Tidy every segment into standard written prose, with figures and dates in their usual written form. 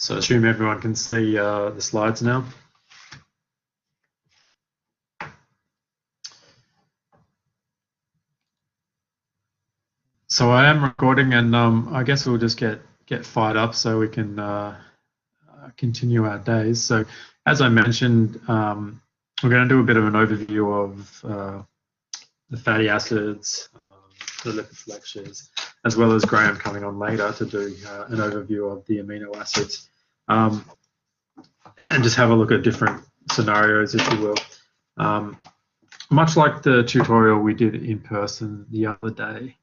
So I assume everyone can see the slides now. So I am recording, and I guess we'll just get fired up so we can continue our days. So as I mentioned, we're going to do a bit of an overview of the fatty acids, the lipid flexures, as well as Graham coming on later to do an overview of the amino acids, and just have a look at different scenarios, if you will. Much like the tutorial we did in person the other day,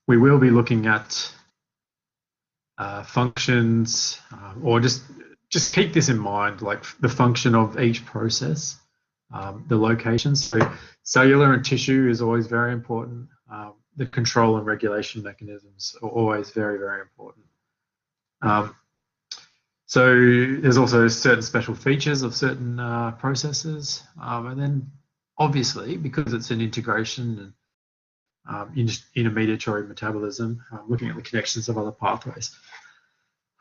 we will be looking at functions, or just keep this in mind, like the function of each process, the locations. So cellular and tissue is always very important. The control and regulation mechanisms are always very, very important. So there's also certain special features of certain processes, and then obviously, because it's an integration and intermediary metabolism, looking at the connections of other pathways.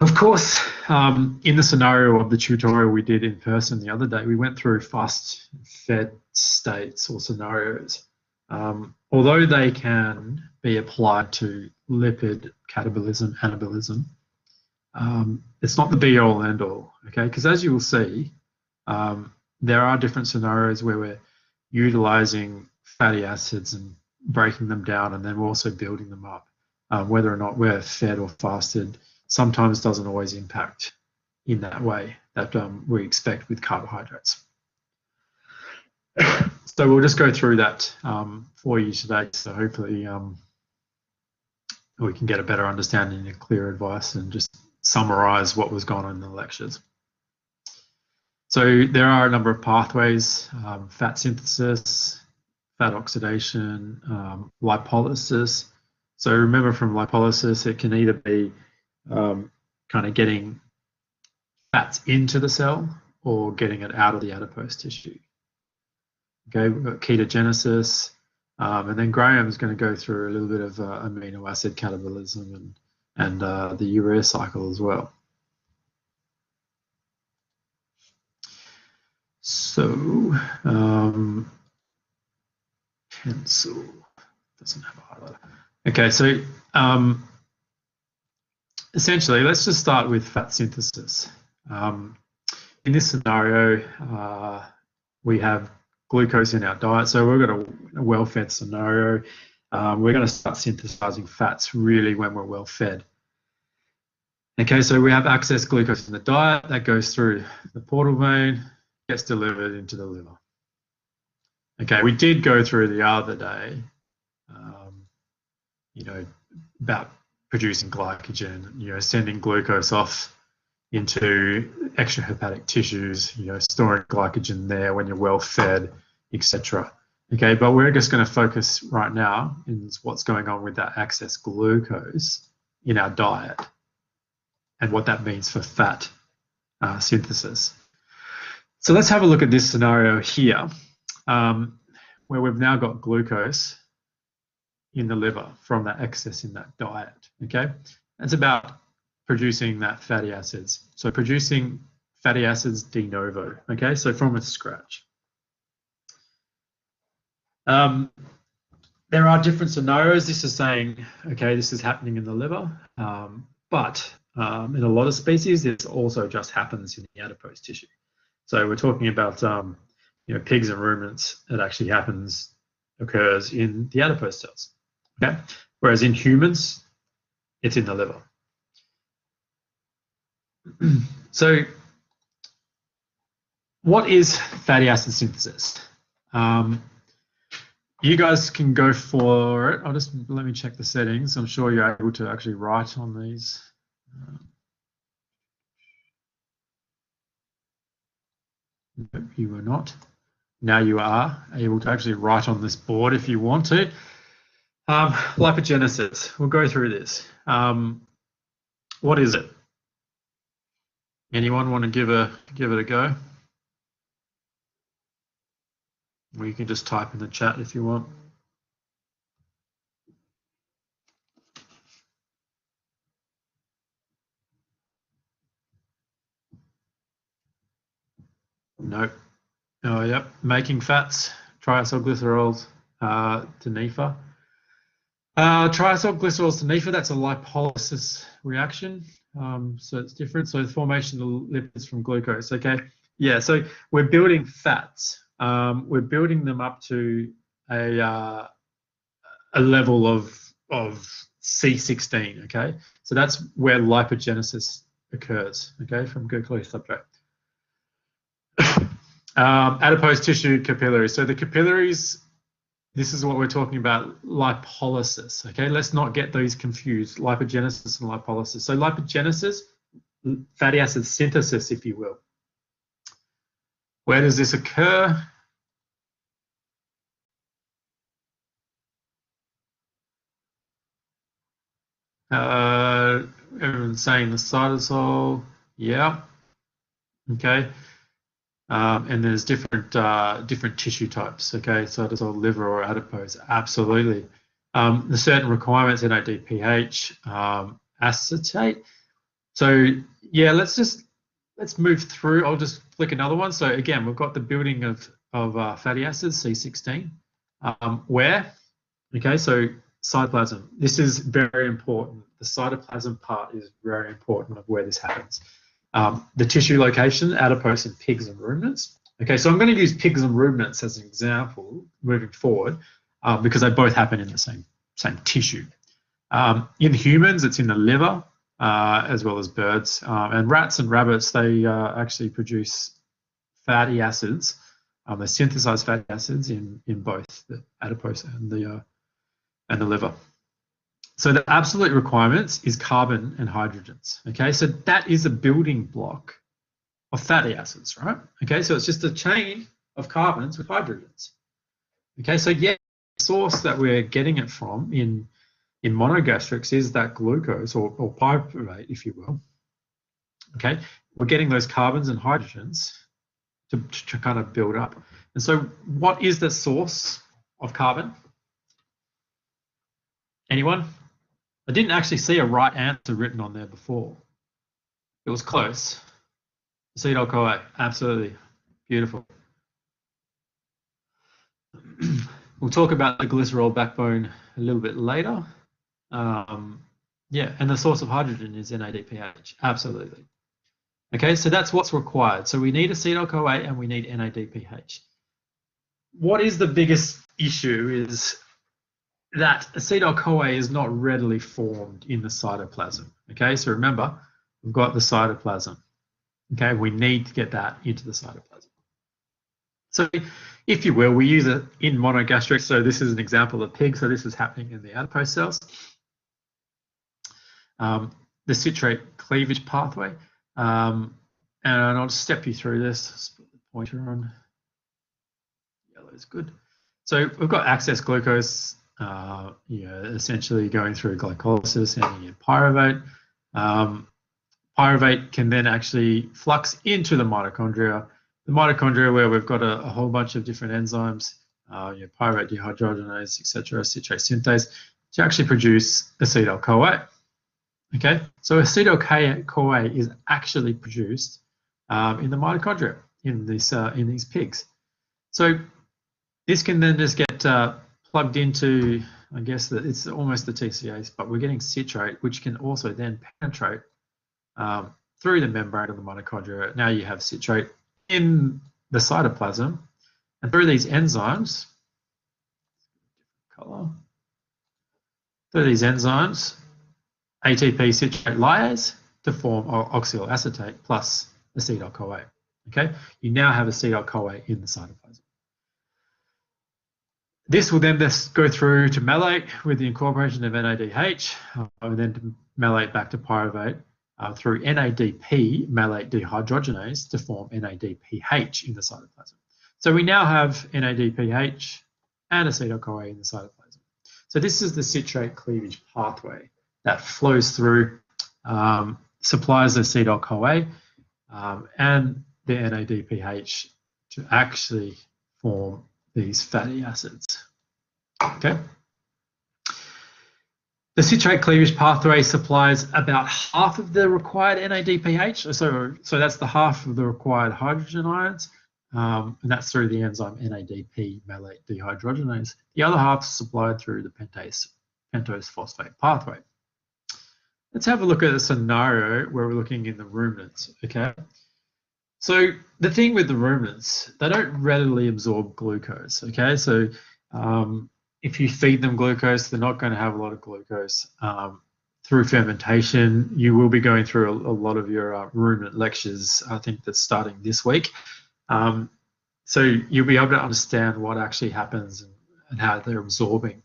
Of course, in the scenario of the tutorial we did in person the other day, we went through fast-fed states or scenarios. Although they can be applied to lipid catabolism, anabolism, it's not the be-all and end-all, okay? Because as you will see, there are different scenarios where we're utilizing fatty acids and breaking them down, and then we're also building them up. Whether or not we're fed or fasted sometimes doesn't always impact in that way that we expect with carbohydrates. So we'll just go through that for you today, so hopefully we can get a better understanding and clear advice and just summarize what was going on in the lectures. So there are a number of pathways: fat synthesis, fat oxidation, lipolysis. So remember, from lipolysis, it can either be kind of getting fats into the cell or getting it out of the adipose tissue. Okay, we've got ketogenesis, and then Graham's going to go through a little bit of amino acid catabolism and the urea cycle as well. So, pencil doesn't have a highlighter. Okay, so essentially, let's just start with fat synthesis. In this scenario, we have glucose in our diet, so we've got a well-fed scenario. We're going to start synthesizing fats really when we're well-fed. Okay, so we have excess glucose in the diet that goes through the portal vein, gets delivered into the liver. Okay, we did go through the other day, about producing glycogen, sending glucose off into extrahepatic tissues, storing glycogen there when you're well fed, etc. Okay, but we're just going to focus right now in what's going on with that excess glucose in our diet and what that means for fat synthesis. So let's have a look at this scenario here, where we've now got glucose in the liver from that excess in that diet. Okay, it's about producing that fatty acids. So producing fatty acids de novo, okay, so from scratch. There are different scenarios. This is saying, okay, this is happening in the liver, but in a lot of species, this also just happens in the adipose tissue. So we're talking about, pigs and ruminants, it actually occurs in the adipose cells, okay? Whereas in humans, it's in the liver. So what is fatty acid synthesis? You guys can go for it. Let me check the settings. I'm sure you're able to actually write on these. No, you were not. Now you are able to actually write on this board if you want to. Lipogenesis, we'll go through this. What is it? Anyone want to give it a go? Or you can just type in the chat if you want. Nope. Oh, yep. Making fats, triacylglycerols to NEFA. Triacylglycerols to NEFA, that's a lipolysis reaction. So it's different. So the formation of lipids from glucose. Okay. Yeah. So we're building fats. We're building them up to a level of C16. Okay. So that's where lipogenesis occurs. Okay, from glucose substrate. Adipose tissue capillaries. So the capillaries, this is what we're talking about, lipolysis. Okay, let's not get those confused, lipogenesis and lipolysis. So lipogenesis, fatty acid synthesis, if you will. Where does this occur? Everyone's saying the cytosol, yeah. Okay. And there's different tissue types, okay? Cytosol, liver, or adipose, absolutely. There's certain requirements, NADPH, acetate. So yeah, let's move through. I'll just flick another one. So again, we've got the building of fatty acids, C16. Where? Okay, so cytoplasm. This is very important. The cytoplasm part is very important of where this happens. The tissue location, adipose in pigs and ruminants. Okay, so I'm going to use pigs and ruminants as an example moving forward because they both happen in the same tissue. In humans, it's in the liver as well as birds. And rats and rabbits, they actually produce fatty acids. They synthesize fatty acids in both the adipose and the liver. So the absolute requirements is carbon and hydrogens. Okay, so that is a building block of fatty acids, right? Okay, so it's just a chain of carbons with hydrogens. Okay, so yeah, the source that we're getting it from in monogastrics is that glucose or pyruvate, if you will. Okay, we're getting those carbons and hydrogens to kind of build up. And so what is the source of carbon? Anyone? I didn't actually see a right answer written on there before. It was close. Acetyl-CoA, absolutely. Beautiful. We'll talk about the glycerol backbone a little bit later. Yeah, and the source of hydrogen is NADPH, absolutely. Okay, so that's what's required. So we need acetyl-CoA and we need NADPH. What is the biggest issue is that acetyl-CoA is not readily formed in the cytoplasm. Okay, so remember, we've got the cytoplasm. Okay, we need to get that into the cytoplasm. So, if you will, we use it in monogastric. So this is an example of pig. So this is happening in the adipose cells. The citrate cleavage pathway. And I'll just step you through this. Let's put the pointer on. Yellow is good. So we've got excess glucose. Essentially going through glycolysis and you get pyruvate. Pyruvate can then actually flux into the mitochondria. The mitochondria, where we've got a whole bunch of different enzymes, pyruvate dehydrogenase, etc., citrate synthase, to actually produce acetyl-CoA. Okay, so acetyl-CoA is actually produced in the mitochondria in these pigs. So this can then just get plugged into, I guess that it's almost the TCAs, but we're getting citrate, which can also then penetrate through the membrane of the mitochondria. Now you have citrate in the cytoplasm, and through these enzymes, ATP citrate lyase to form oxaloacetate plus acetyl-CoA. Okay, you now have acetyl-CoA in the cytoplasm. This will then just go through to malate with the incorporation of NADH, and then to malate back to pyruvate through NADP, malate dehydrogenase, to form NADPH in the cytoplasm. So we now have NADPH and acetyl-CoA in the cytoplasm. So this is the citrate cleavage pathway that flows through, supplies the acetyl-CoA and the NADPH to actually form these fatty acids. Okay. The citrate cleavage pathway supplies about half of the required NADPH, so that's the half of the required hydrogen ions, and that's through the enzyme NADP malate dehydrogenase. The other half is supplied through the pentose phosphate pathway. Let's have a look at a scenario where we're looking in the ruminants, okay? So the thing with the ruminants, they don't readily absorb glucose, okay? So if you feed them glucose, they're not going to have a lot of glucose. Through fermentation, you will be going through a lot of your ruminant lectures, I think that's starting this week. So you'll be able to understand what actually happens and how they're absorbing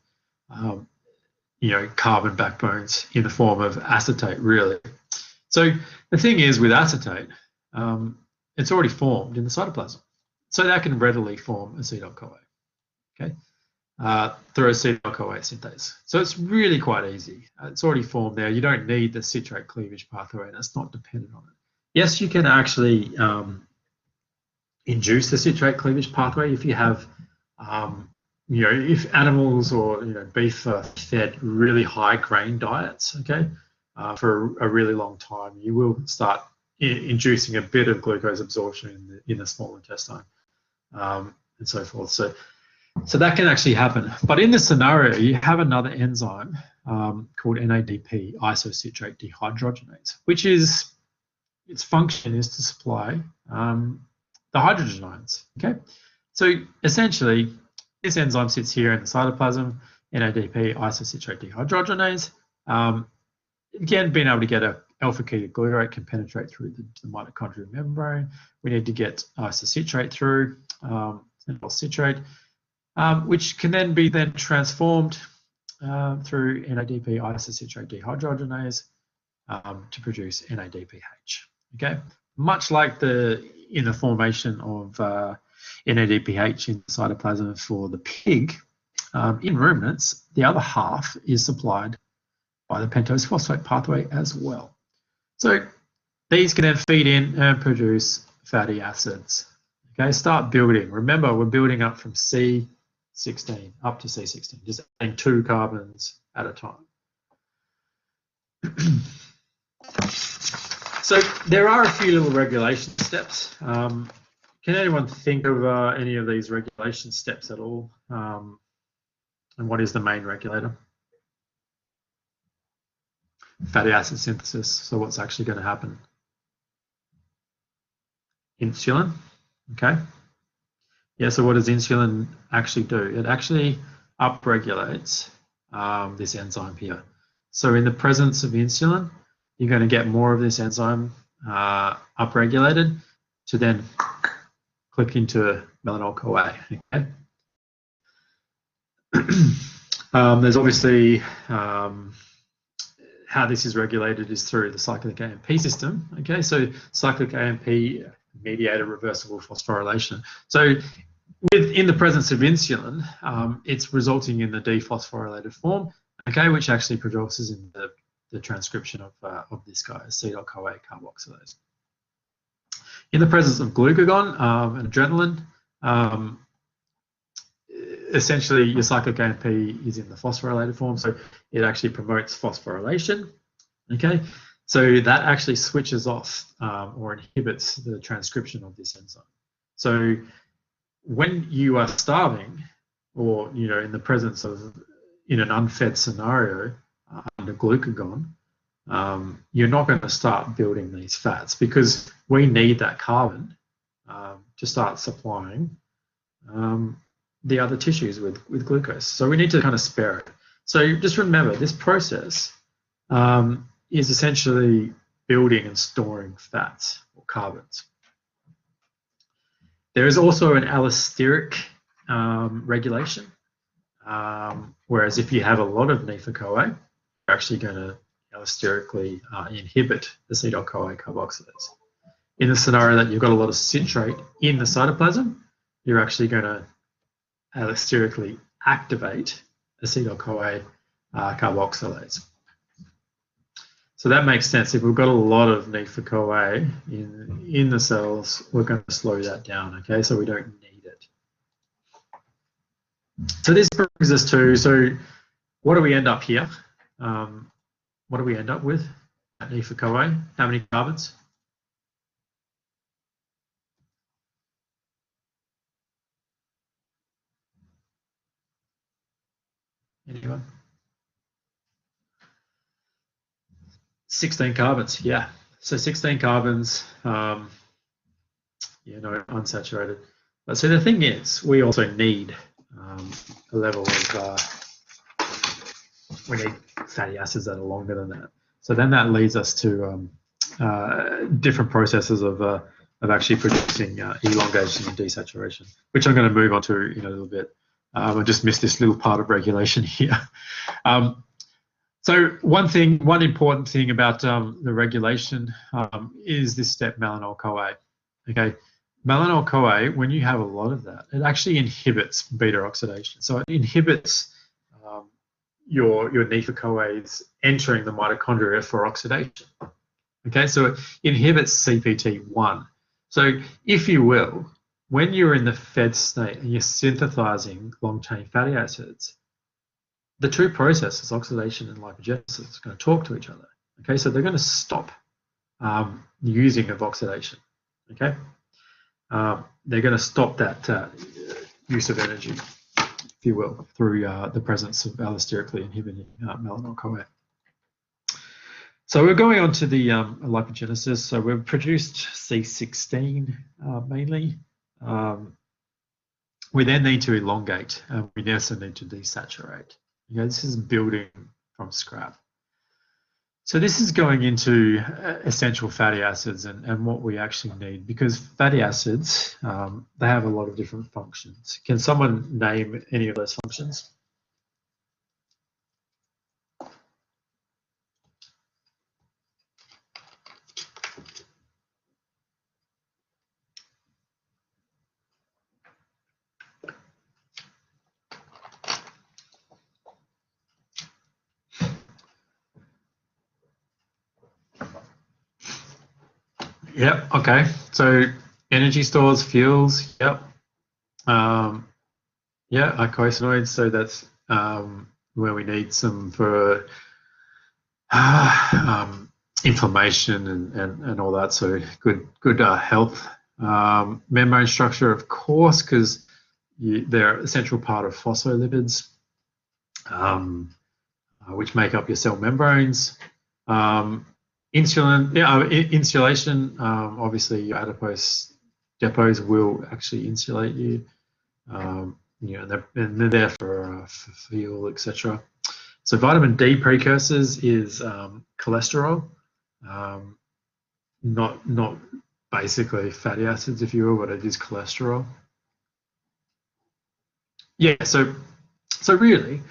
carbon backbones in the form of acetate, really. So the thing is with acetate, it's already formed in the cytoplasm. So that can readily form acetyl-CoA, okay, through acetyl-CoA synthase. So it's really quite easy. It's already formed there. You don't need the citrate cleavage pathway, and it's not dependent on it. Yes, you can actually induce the citrate cleavage pathway if you have if animals or beef are fed really high grain diets, okay, for a really long time, you will start inducing a bit of glucose absorption in the small intestine, and so forth. So that can actually happen. But in this scenario, you have another enzyme called NADP isocitrate dehydrogenase, which is its function is to supply the hydrogen ions. Okay, so essentially, this enzyme sits here in the cytoplasm, NADP isocitrate dehydrogenase. Again, being able to get a alpha-ketoglutarate can penetrate through the mitochondrial membrane. We need to get isocitrate through, citrate, which can then be transformed through NADP isocitrate dehydrogenase to produce NADPH. Okay, much like in the formation of NADPH in the cytoplasm for the pig, in ruminants, the other half is supplied by the pentose phosphate pathway as well. So these can then feed in and produce fatty acids. Okay, start building. Remember, we're building up from C16 up to C16, just adding 2 carbons at a time. So there are a few little regulation steps. Can anyone think of any of these regulation steps at all? And what is the main regulator? Fatty acid synthesis. So what's actually going to happen? Insulin. Okay. Yeah, so what does insulin actually do? It actually upregulates this enzyme here. So in the presence of insulin, you're going to get more of this enzyme upregulated to then click into malonyl-CoA. Okay? There's obviously how this is regulated is through the cyclic AMP system. Okay, so cyclic AMP mediated reversible phosphorylation. So in the presence of insulin, it's resulting in the dephosphorylated form, okay, which actually produces in the transcription of this guy, acetyl-CoA carboxylase. In the presence of glucagon and adrenaline, essentially your cyclic AMP is in the phosphorylated form, so it actually promotes phosphorylation. Okay, so that actually switches off or inhibits the transcription of this enzyme. So when you are starving, or in the presence of in an unfed scenario under glucagon, you're not going to start building these fats because we need that carbon to start supplying the other tissues with glucose. So we need to kind of spare it. So just remember, this process is essentially building and storing fats or carbons. There is also an allosteric regulation, whereas if you have a lot of NEFA-CoA, you're actually going to allosterically inhibit acetyl-CoA carboxylase. In the scenario that you've got a lot of citrate in the cytoplasm, you're actually going to allosterically activate acetyl-CoA carboxylase. So that makes sense. If we've got a lot of NEFA-CoA in the cells, we're going to slow that down, okay? So we don't need it. So this brings us to, so what do we end up here? What do we end up with at NEFA-CoA? How many carbons? Anyone? 16 carbons, yeah. So 16 carbons, yeah, no, unsaturated. But so the thing is, we also need a level of, we need fatty acids that are longer than that. So then that leads us to different processes of actually producing elongation and desaturation, which I'm going to move on to in a little bit. I just missed this little part of regulation here. So one important thing about the regulation is this step malonyl-CoA. Okay, malonyl-CoA, when you have a lot of that, it actually inhibits beta oxidation. So it inhibits your NEFA-CoAs entering the mitochondria for oxidation. Okay, so it inhibits CPT1. So if you will, when you're in the fed state and you're synthesizing long-chain fatty acids, the two processes, oxidation and lipogenesis, are going to talk to each other. Okay, so they're going to stop using of oxidation. Okay, they're going to stop that use of energy, if you will, through the presence of allosterically inhibiting malonyl-CoA. So we're going on to the lipogenesis. So we've produced C16 mainly. We then need to elongate, and we also need to desaturate. This is building from scrap. So this is going into essential fatty acids and what we actually need, because fatty acids, they have a lot of different functions. Can someone name any of those functions? Yep, okay. So energy stores, fuels, yep. Yeah, eicosanoids, so that's where we need some for inflammation and all that, so good health. Membrane structure, of course, because they're an essential part of phospholipids, which make up your cell membranes. Insulation, obviously your adipose depots will actually insulate you. They're there for fuel, etc. So vitamin D precursors is cholesterol, not basically fatty acids, if you will, but it is cholesterol. Yeah, so really,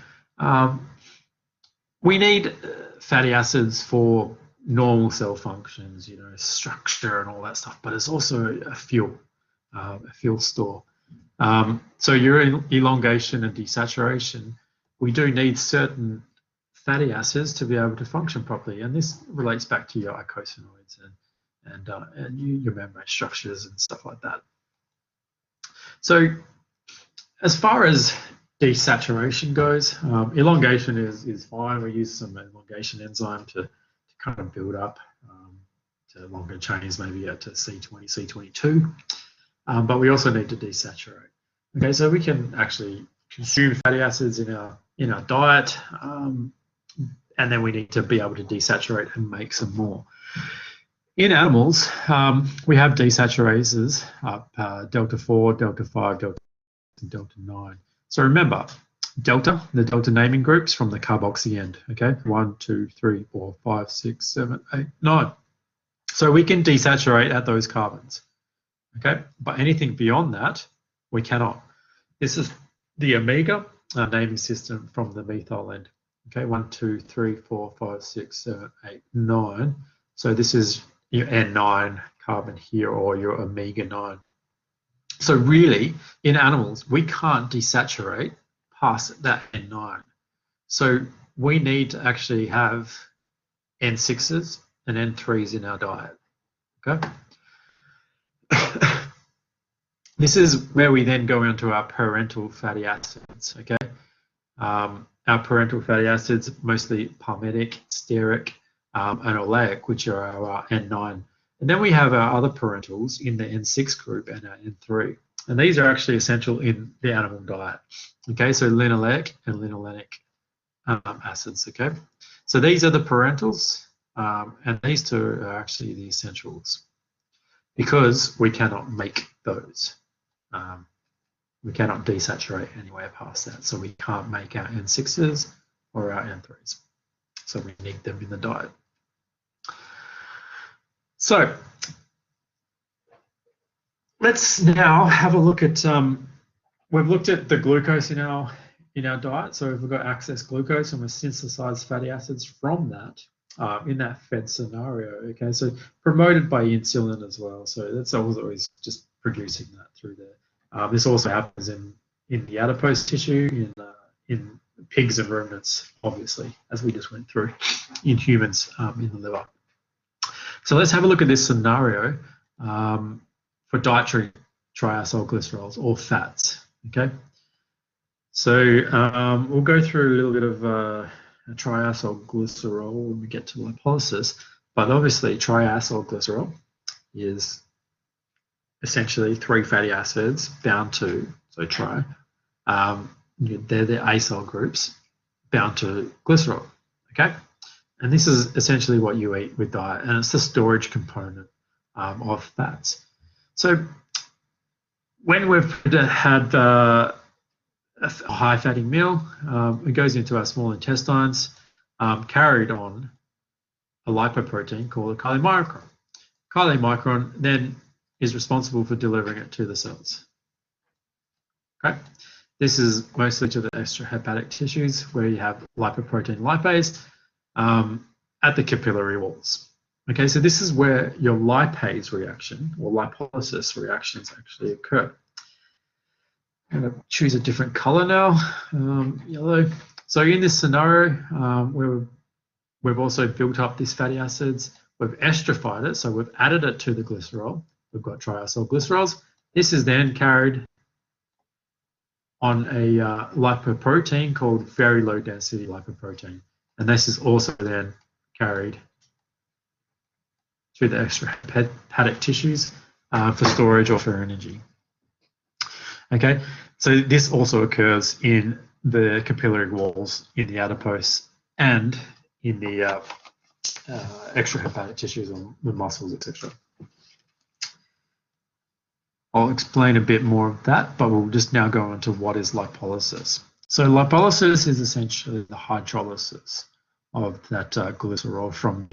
we need fatty acids for normal cell functions, structure and all that stuff, but it's also a fuel store. So your elongation and desaturation, we do need certain fatty acids to be able to function properly, and this relates back to your eicosanoids and your membrane structures and stuff like that. So as far as desaturation goes, elongation is fine. We use some elongation enzyme to kind of build up to longer chains, maybe out to C20, C22. But we also need to desaturate. Okay, so we can actually consume fatty acids in our diet, and then we need to be able to desaturate and make some more. In animals, we have desaturases delta 4, delta 5, delta 9. So remember, delta, the delta naming groups from the carboxy end, okay? 1, 2, 3, 4, 5, 6, 7, 8, 9. So we can desaturate at those carbons, okay? But anything beyond that, we cannot. This is the omega naming system from the methyl end, okay? 1, 2, 3, 4, 5, 6, 7, 8, 9. So this is your N9 carbon here, or your omega 9. So really, in animals, we can't desaturate past that N9. So we need to actually have N6s and N3s in our diet, okay? This is where we then go into our parental fatty acids, okay? Our parental fatty acids, mostly palmitic, stearic, and oleic, which are our N9. And then we have our other parentals in the N6 group and our N3. And these are actually essential in the animal diet. Okay, so linoleic and linolenic acids, okay? So these are the parentals, and these two are actually the essentials because we cannot make those. We cannot desaturate anywhere past that, so we can't make our N6s or our N3s. So we need them in the diet. So let's now have a look at, we've looked at the glucose in our diet. So if we've got excess glucose and we synthesize fatty acids from that, in that fed scenario, okay, so promoted by insulin as well. So that's always just producing that through there. This also happens in the adipose tissue, in pigs and ruminants, obviously, as we just went through, in humans, in the liver. So let's have a look at this scenario for dietary triacylglycerols or fats, okay? So we'll go through a little bit of triacylglycerol when we get to lipolysis, but obviously triacylglycerol is essentially 3 fatty acids bound to, so tri, they're the acyl groups bound to glycerol, okay? And this is essentially what you eat with diet, and it's the storage component of fats. So when we've had a high fatty meal, it goes into our small intestines, carried on a lipoprotein called a chylomicron. Chylomicron then is responsible for delivering it to the cells. Okay, this is mostly to the extrahepatic tissues where you have lipoprotein lipase at the capillary walls. Okay, so this is where your lipase reaction or lipolysis reactions actually occur. I'm going to choose a different color now, yellow. So in this scenario, where we've also built up these fatty acids, we've esterified it, so we've added it to the glycerol. We've got triacylglycerols. This is then carried on a lipoprotein called very low density lipoprotein. And this is also then carried to the extrahepatic tissues for storage or for energy. Okay, so this also occurs in the capillary walls, in the adipose, and in the extrahepatic tissues, or the muscles, etc. I'll explain a bit more of that, but we'll just now go into what is lipolysis. So lipolysis is essentially the hydrolysis of that glycerol from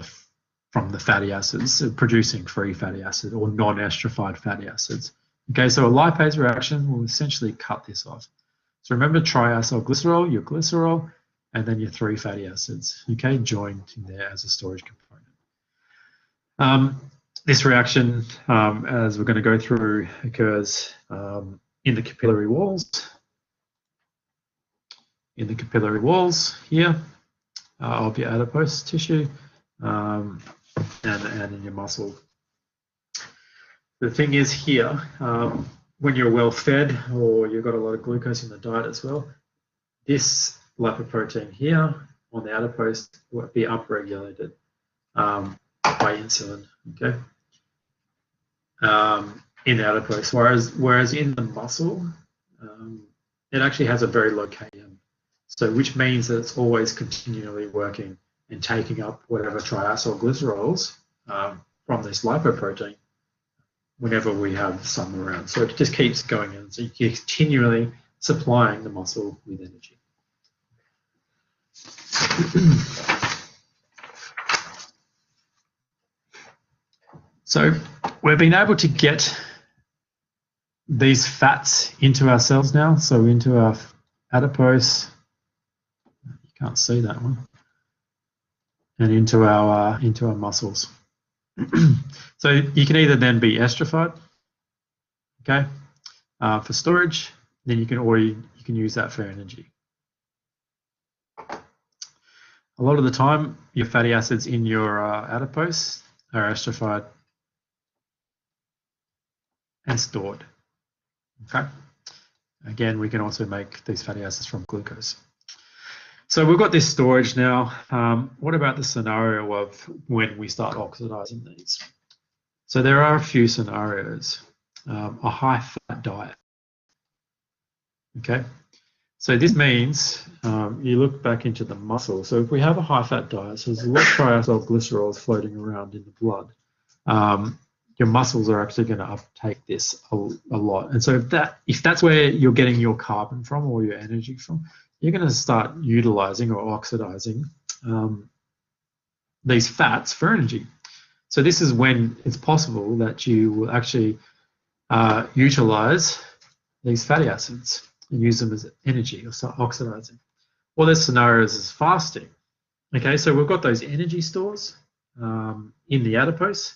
the fatty acids, so producing free fatty acid or non-esterified fatty acids. Okay, so a lipase reaction will essentially cut this off. So remember triacylglycerol, your glycerol, and then your 3 fatty acids, okay, joined in there as a storage component. This reaction, as we're going to go through, occurs in the capillary walls. In the capillary walls here of your adipose tissue and in your muscle. The thing is here, when you're well fed or you've got a lot of glucose in the diet as well, this lipoprotein here on the adipose will be upregulated by insulin, okay, in the adipose, whereas in the muscle, it actually has a very low Km, so which means that it's always continually working and taking up whatever triacylglycerols from this lipoprotein whenever we have some around. So it just keeps going in. So you're continually supplying the muscle with energy. So we've been able to get these fats into our cells now. So into our adipose, you can't see that one, and into our muscles. So you can either then be esterified, okay, for storage, then you can use that for energy. A lot of the time, your fatty acids in your adipose are esterified and stored, okay. Again, we can also make these fatty acids from glucose. So we've got this storage now. What about the scenario of when we start oxidizing these? So there are a few scenarios. A high fat diet, okay? So this means you look back into the muscle. So if we have a high-fat diet, so there's a lot of triacylglycerols floating around in the blood. Your muscles are actually going to uptake this a lot. And so if that's where you're getting your carbon from or your energy from, you're going to start utilizing or oxidizing these fats for energy. So this is when it's possible that you will actually utilize these fatty acids and use them as energy or start oxidizing. Well, there's scenarios as fasting. Okay, so we've got those energy stores in the adipose.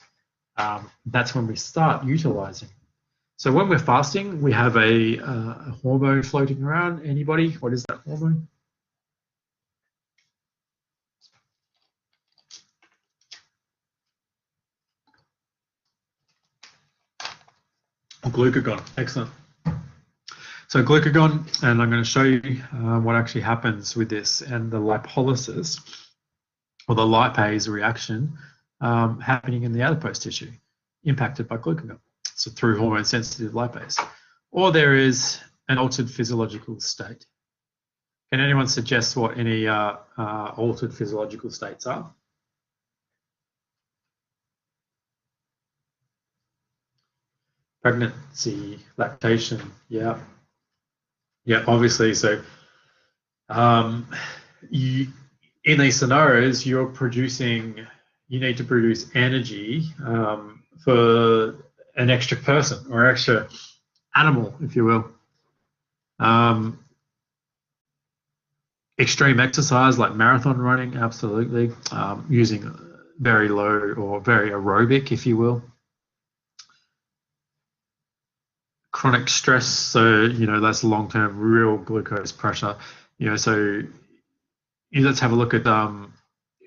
That's when we start utilizing. So when we're fasting, we have a hormone floating around. Anybody? What is that hormone? Glucagon. Excellent. So glucagon, and I'm going to show you what actually happens with this and the lipolysis or the lipase reaction happening in the adipose tissue impacted by glucagon, so through hormone-sensitive lipase. Or there is an altered physiological state. Can anyone suggest what any altered physiological states are? Pregnancy, lactation, yeah. Yeah, obviously. So in these scenarios, you need to produce energy for an extra person or extra animal, if you will. Extreme exercise like marathon running, absolutely. Using very low or very aerobic, if you will. Chronic stress, so that's long-term real glucose pressure. So let's have a look at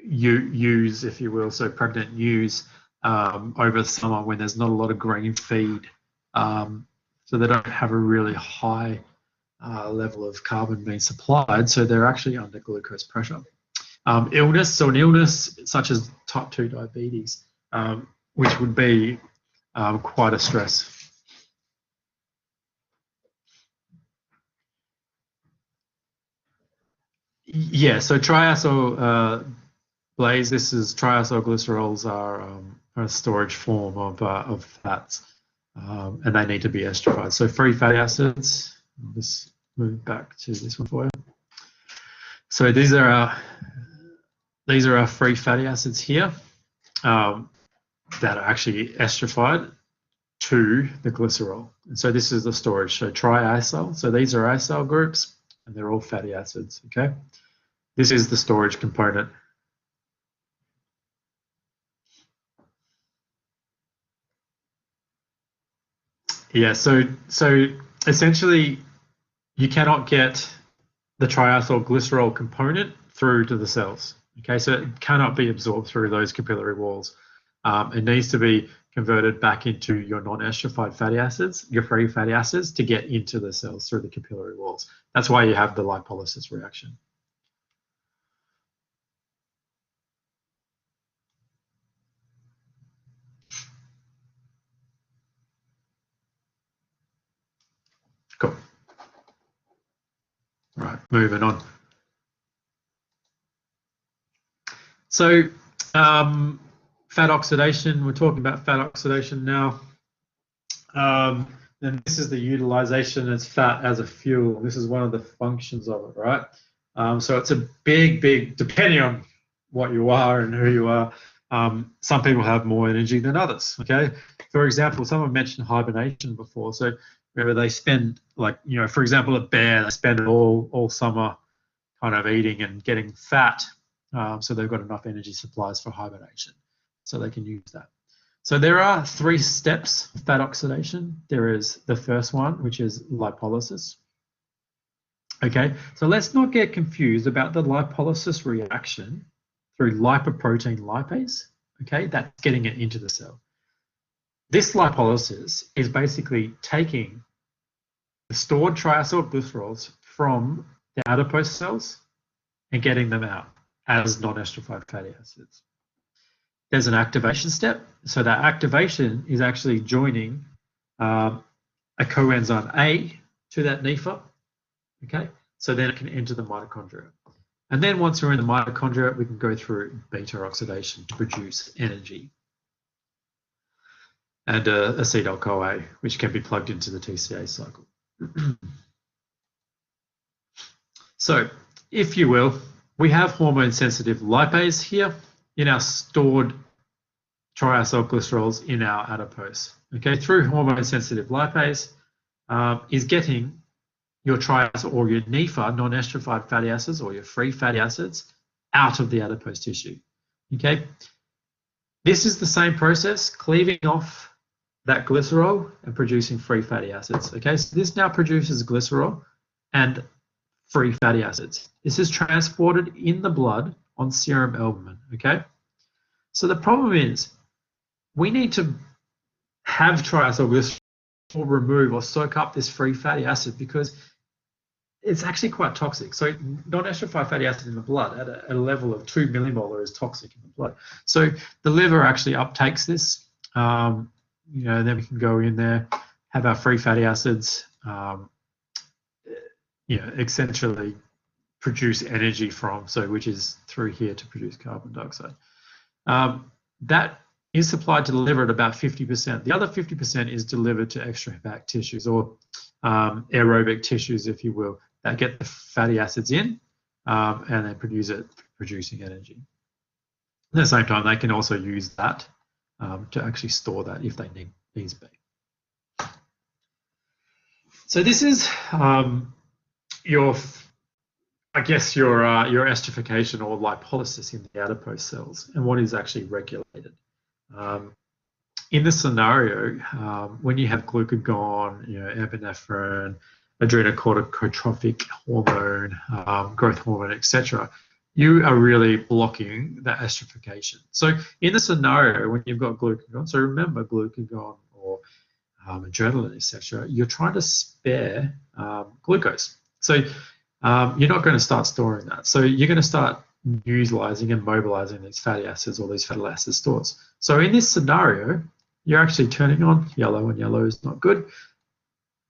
ewes, if you will, so pregnant ewes over the summer when there's not a lot of green feed, so they don't have a really high level of carbon being supplied, so they're actually under glucose pressure. Illness, so an illness such as type 2 diabetes, which would be quite a stress. Yeah, so triacyl Blaze, this is triacylglycerols are a storage form of fats, and they need to be esterified. So free fatty acids. I'll just move back to this one for you. So these are our free fatty acids here that are actually esterified to the glycerol. And so this is the storage. So triacyl. So these are acyl groups, and they're all fatty acids. Okay. This is the storage component. Yeah, so essentially you cannot get the triacylglycerol component through to the cells. Okay, so it cannot be absorbed through those capillary walls. It needs to be converted back into your non-esterified fatty acids, your free fatty acids, to get into the cells through the capillary walls. That's why you have the lipolysis reaction. Cool. Right, moving on. So fat oxidation, we're talking about fat oxidation now. And this is the utilization of fat as a fuel. This is one of the functions of it, right? So it's a big, depending on what you are and who you are, some people have more energy than others, okay? For example, someone mentioned hibernation before. So remember they spend, like, for example, a bear, they spend all summer kind of eating and getting fat. So they've got enough energy supplies for hibernation. So they can use that. So there are 3 steps of fat oxidation. There is the first one, which is lipolysis. Okay, so let's not get confused about the lipolysis reaction through lipoprotein lipase. Okay, that's getting it into the cell. This lipolysis is basically taking the stored triacylglycerols from the adipose cells and getting them out as non-esterified fatty acids. There's an activation step. So that activation is actually joining a coenzyme A to that NEFA. Okay, So then it can enter the mitochondria. And then once we're in the mitochondria, we can go through beta oxidation to produce energy and acetyl-CoA, which can be plugged into the TCA cycle. So, if you will, we have hormone-sensitive lipase here in our stored triacylglycerols in our adipose. Okay, through hormone-sensitive lipase is getting your triacyl or your NEFA, non-esterified fatty acids, or your free fatty acids out of the adipose tissue. Okay, this is the same process, cleaving off that glycerol and producing free fatty acids. Okay, so this now produces glycerol and free fatty acids. This is transported in the blood on serum albumin. Okay, so the problem is we need to have triacylglycerol or remove or soak up this free fatty acid because it's actually quite toxic. So non-esterified fatty acid in the blood at a level of 2 millimolar is toxic in the blood. So the liver actually uptakes this. Then we can go in there, have our free fatty acids, essentially produce energy from, which is through here to produce carbon dioxide. That is supplied to the liver at about 50%. The other 50% is delivered to extrahepatic tissues or aerobic tissues, if you will, that get the fatty acids in and then producing energy. At the same time, they can also use that to actually store that if they needs be. So this is your esterification or lipolysis in the adipose cells and what is actually regulated. In this scenario, when you have glucagon, epinephrine, adrenocorticotropic hormone, growth hormone, etc., you are really blocking that esterification. So in the scenario when you've got glucagon, so remember glucagon or adrenaline, etc., you're trying to spare glucose. So you're not going to start storing that. So you're going to start utilizing and mobilizing these fatty acids or these fatty acid stores. So in this scenario, you're actually turning on yellow, and yellow is not good.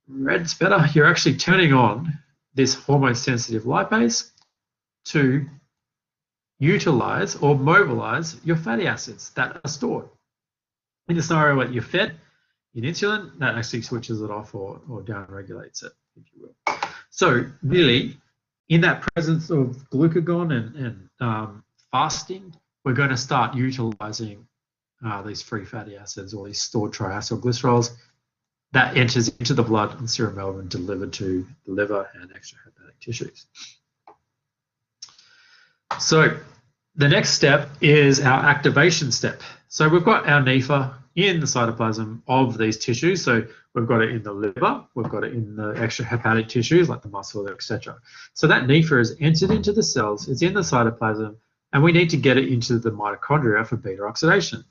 Red's better. You're actually turning on this hormone-sensitive lipase to utilize or mobilize your fatty acids that are stored. In the scenario where you're fed in insulin, that actually switches it off or down-regulates it, if you will. So really, in that presence of glucagon and fasting, we're going to start utilizing these free fatty acids or these stored triacylglycerols that enters into the blood and serum albumin delivered to the liver and extrahepatic tissues. So the next step is our activation step. So we've got our NEFA in the cytoplasm of these tissues. So we've got it in the liver, we've got it in the extrahepatic tissues like the muscle, etc. So that NEFA is entered into the cells, it's in the cytoplasm, and we need to get it into the mitochondria for beta oxidation.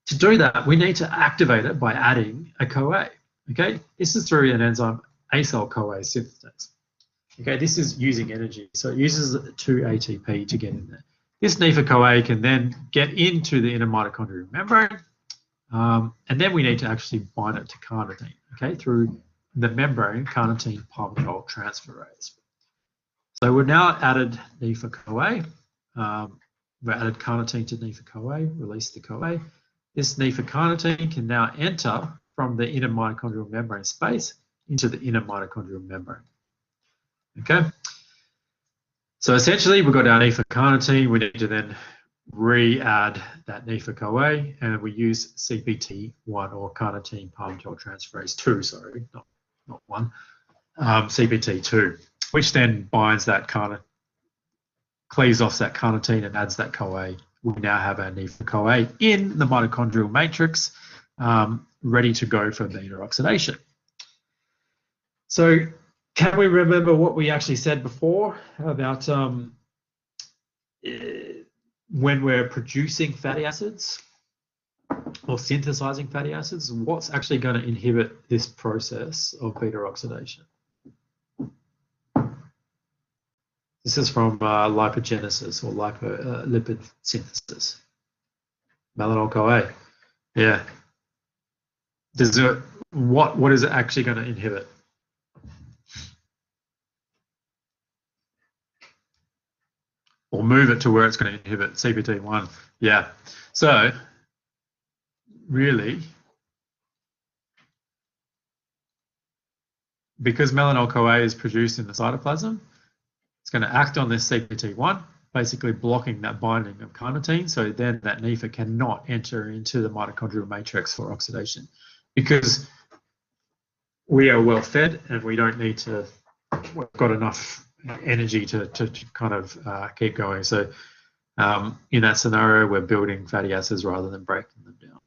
To do that, we need to activate it by adding a CoA. Okay, this is through an enzyme acetyl-CoA synthase. Okay, this is using energy, so it uses 2 ATP to get in there. This NEFA-CoA can then get into the inner mitochondrial membrane, and then we need to actually bind it to carnitine, okay, through the membrane carnitine palmitoyl transferase. So we've now added NEFA-CoA, we've added carnitine to NEFA-CoA, release the CoA. This NEFA-carnitine can now enter from the inner mitochondrial membrane space into the inner mitochondrial membrane. Okay, so essentially we've got our NEFA-carnitine. We need to then re-add that NEFA-CoA, and we use CPT1 or carnitine palmitoyl transferase 2, sorry, not 1, CPT2, which then binds that cleaves off that carnitine and adds that CoA. We now have our NEFA-CoA in the mitochondrial matrix, ready to go for beta oxidation. So can we remember what we actually said before about when we're producing fatty acids or synthesizing fatty acids, what's actually going to inhibit this process of beta oxidation? This is from lipogenesis or lipid synthesis. Malonyl-CoA. Yeah. What is it actually going to inhibit? or move it to where it's going to inhibit CPT1. Yeah. So really, because melanyl-CoA is produced in the cytoplasm, it's going to act on this CPT1, basically blocking that binding of carnitine. So then that NEFA cannot enter into the mitochondrial matrix for oxidation, because we are well fed and we don't need to, we've got enough energy to kind of keep going. So in that scenario, we're building fatty acids rather than breaking them down.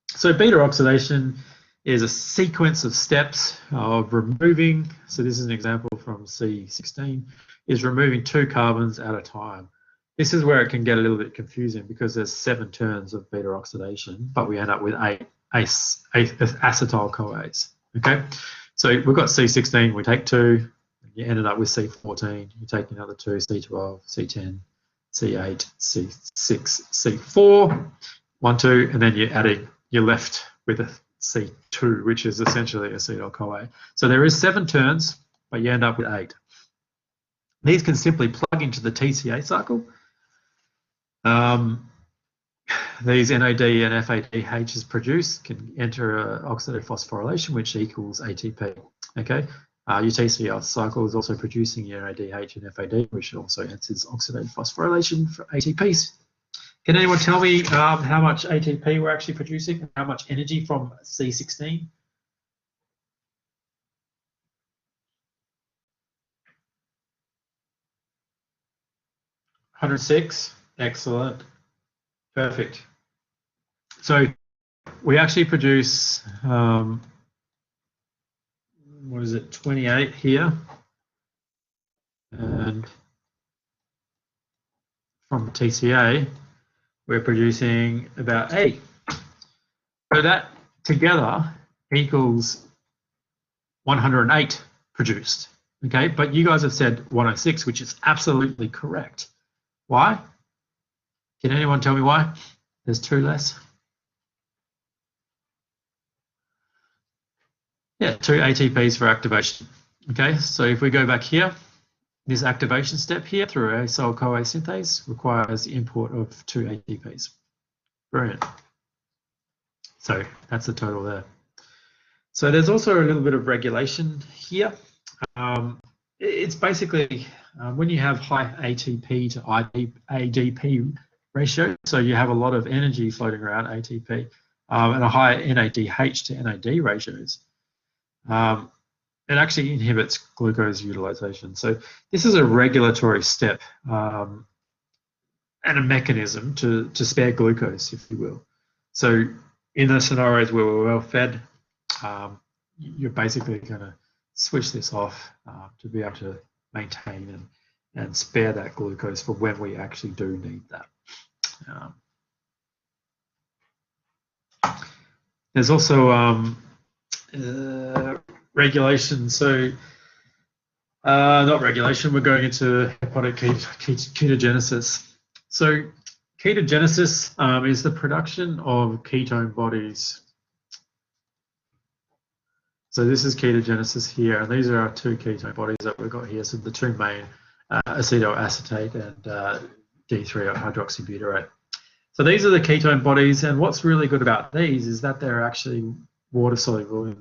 So beta oxidation is a sequence of steps of removing, so this is an example from C16, is removing 2 carbons at a time. This is where it can get a little bit confusing because there's 7 turns of beta oxidation, but we end up with 8 acetyl-CoAs, okay? So we've got C16, we take 2, you ended up with C14, you take another 2, C12, C10, C8, C6, C4, 1, 2, and then you're left with a C2, which is essentially acetyl-CoA. So there is 7 turns, but you end up with 8. These can simply plug into the TCA cycle. These NAD and FADH is produced, can enter oxidative phosphorylation, which equals ATP. Okay, your TCA cycle is also producing your NADH and FAD, which also enters oxidative phosphorylation for ATPs. Can anyone tell me how much ATP we're actually producing and how much energy from C16? $106. Excellent. Perfect. So we actually produce, what is it, 28 here. And from TCA, we're producing about 8. So that together equals 108 produced, okay? But you guys have said 106, which is absolutely correct. Why? Can anyone tell me why? There's 2 less. Yeah, 2 ATPs for activation. Okay, so if we go back here, this activation step here through acetyl-CoA synthase requires the input of 2 ATPs. Brilliant. So that's the total there. So there's also a little bit of regulation here. It's basically when you have high ATP to ADP ratio, so you have a lot of energy floating around ATP and a high NADH to NAD ratios, it actually inhibits glucose utilization. So this is a regulatory step and a mechanism to spare glucose, if you will. So in the scenarios where we're well fed, you're basically going to switch this off to be able to maintain and spare that glucose for when we actually do need that. There's also regulation. So not regulation, we're going into hepatic ketogenesis. So ketogenesis is the production of ketone bodies. So this is ketogenesis here, and these are our 2 ketone bodies that we've got here. So the 2 main, acetoacetate and D3-hydroxybutyrate. So these are the ketone bodies, and what's really good about these is that they're actually water soluble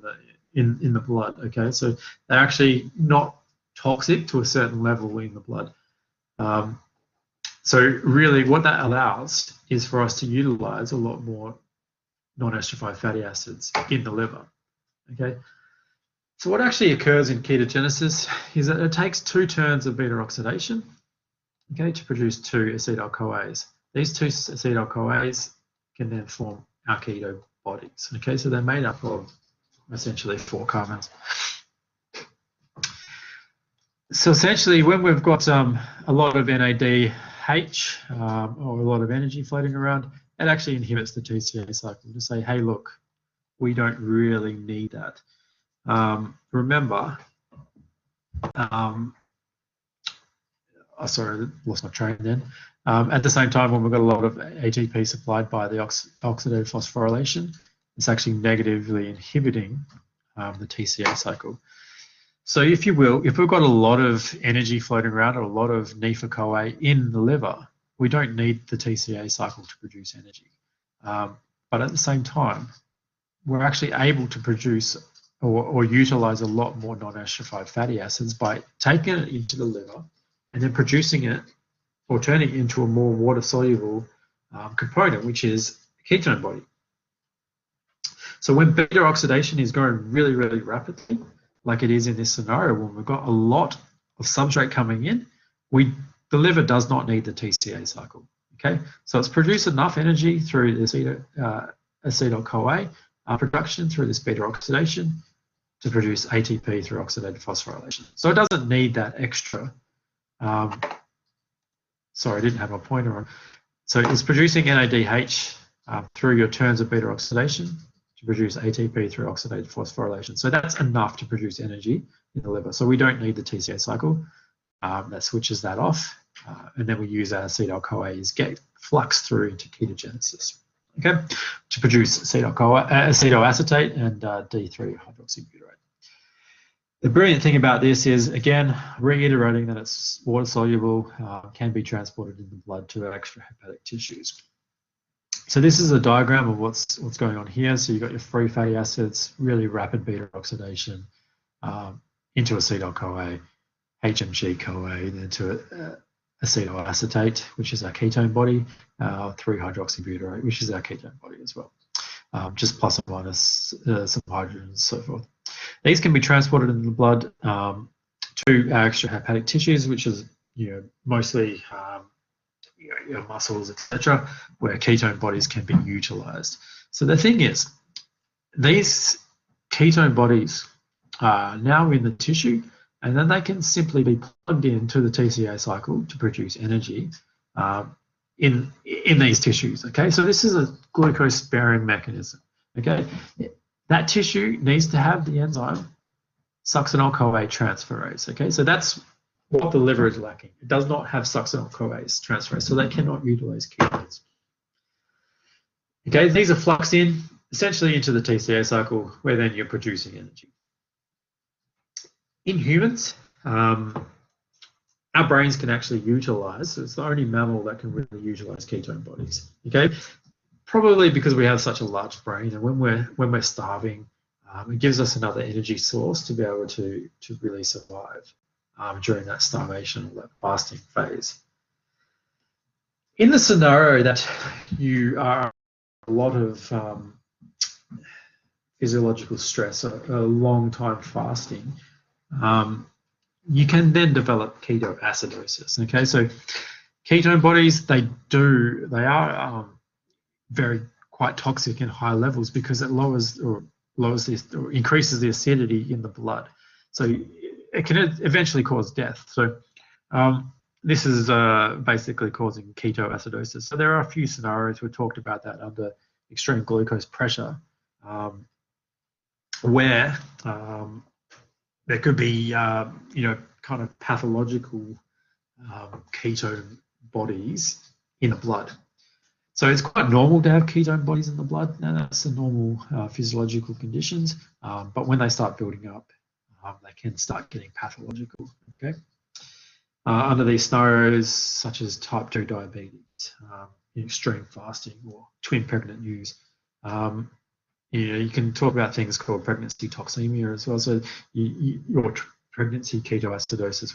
in the blood. Okay, so they're actually not toxic to a certain level in the blood. So really, what that allows is for us to utilize a lot more non-esterified fatty acids in the liver. Okay. So what actually occurs in ketogenesis is that it takes 2 turns of beta oxidation, okay, to produce 2 acetyl-CoAs. These 2 acetyl-CoAs can then form our keto bodies. Okay, so they're made up of essentially 4 carbons. So essentially, when we've got a lot of NADH or a lot of energy floating around, it actually inhibits the TCA cycle to say, hey, look, we don't really need that. Remember, sorry, I lost my train then. At the same time, when we've got a lot of ATP supplied by the oxidative phosphorylation, it's actually negatively inhibiting the TCA cycle. So if you will, if we've got a lot of energy floating around or a lot of NEFA-CoA in the liver, we don't need the TCA cycle to produce energy. But at the same time, we're actually able to produce or utilize a lot more non-esterified fatty acids by taking it into the liver and then producing it or turning it into a more water-soluble component, which is a ketone body. So when beta oxidation is going really, really rapidly, like it is in this scenario, when we've got a lot of substrate coming in, the liver does not need the TCA cycle. Okay, so it's produced enough energy through the acetyl-CoA production through this beta oxidation to produce ATP through oxidative phosphorylation. So it doesn't need that extra. Sorry, I didn't have my pointer on. So it's producing NADH through your turns of beta oxidation to produce ATP through oxidative phosphorylation. So that's enough to produce energy in the liver. So we don't need the TCA cycle. That switches that off. And then we use our acetyl-CoA get flux through into ketogenesis, okay, to produce acetoacetate and D3-hydroxybutyrate. The brilliant thing about this is, again, reiterating that it's water soluble, can be transported in the blood to our extrahepatic tissues. So this is a diagram of what's going on here. So you've got your free fatty acids, really rapid beta oxidation into acetyl-CoA, HMG-CoA, then to acetoacetate, which is our ketone body, 3-hydroxybutyrate, which is our ketone body as well, just plus or minus some hydrogen and so forth. These can be transported in the blood to our extrahepatic tissues, which is mostly your muscles, etc., where ketone bodies can be utilized. So the thing is, these ketone bodies are now in the tissue, and then they can simply be plugged into the TCA cycle to produce energy in these tissues. Okay, so this is a glucose sparing mechanism. Okay, that tissue needs to have the enzyme succinyl-CoA transferase. Okay, so that's what the liver is lacking. It does not have succinyl-CoA transferase, so they cannot utilize ketones. Okay, these are fluxed in essentially into the TCA cycle, where then you're producing energy. In humans, our brains can actually utilize, so it's the only mammal that can really utilize ketone bodies. Okay, probably because we have such a large brain, and when we're starving, it gives us another energy source to be able to really survive during that starvation or that fasting phase. In the scenario that you are a lot of physiological stress, a long time fasting, you can then develop ketoacidosis. Okay, so ketone bodies, they are very quite toxic in high levels because it lowers or increases the acidity in the blood. So it can eventually cause death. So this is basically causing ketoacidosis. So there are a few scenarios we talked about that under extreme glucose pressure, where there could be kind of pathological ketone bodies in the blood. So it's quite normal to have ketone bodies in the blood. Now that's the normal physiological conditions, but when they start building up, they can start getting pathological. Okay. Under these scenarios, such as type 2 diabetes, extreme fasting, or twin pregnant ewes, you can talk about things called pregnancy toxemia as well. So your pregnancy ketoacidosis,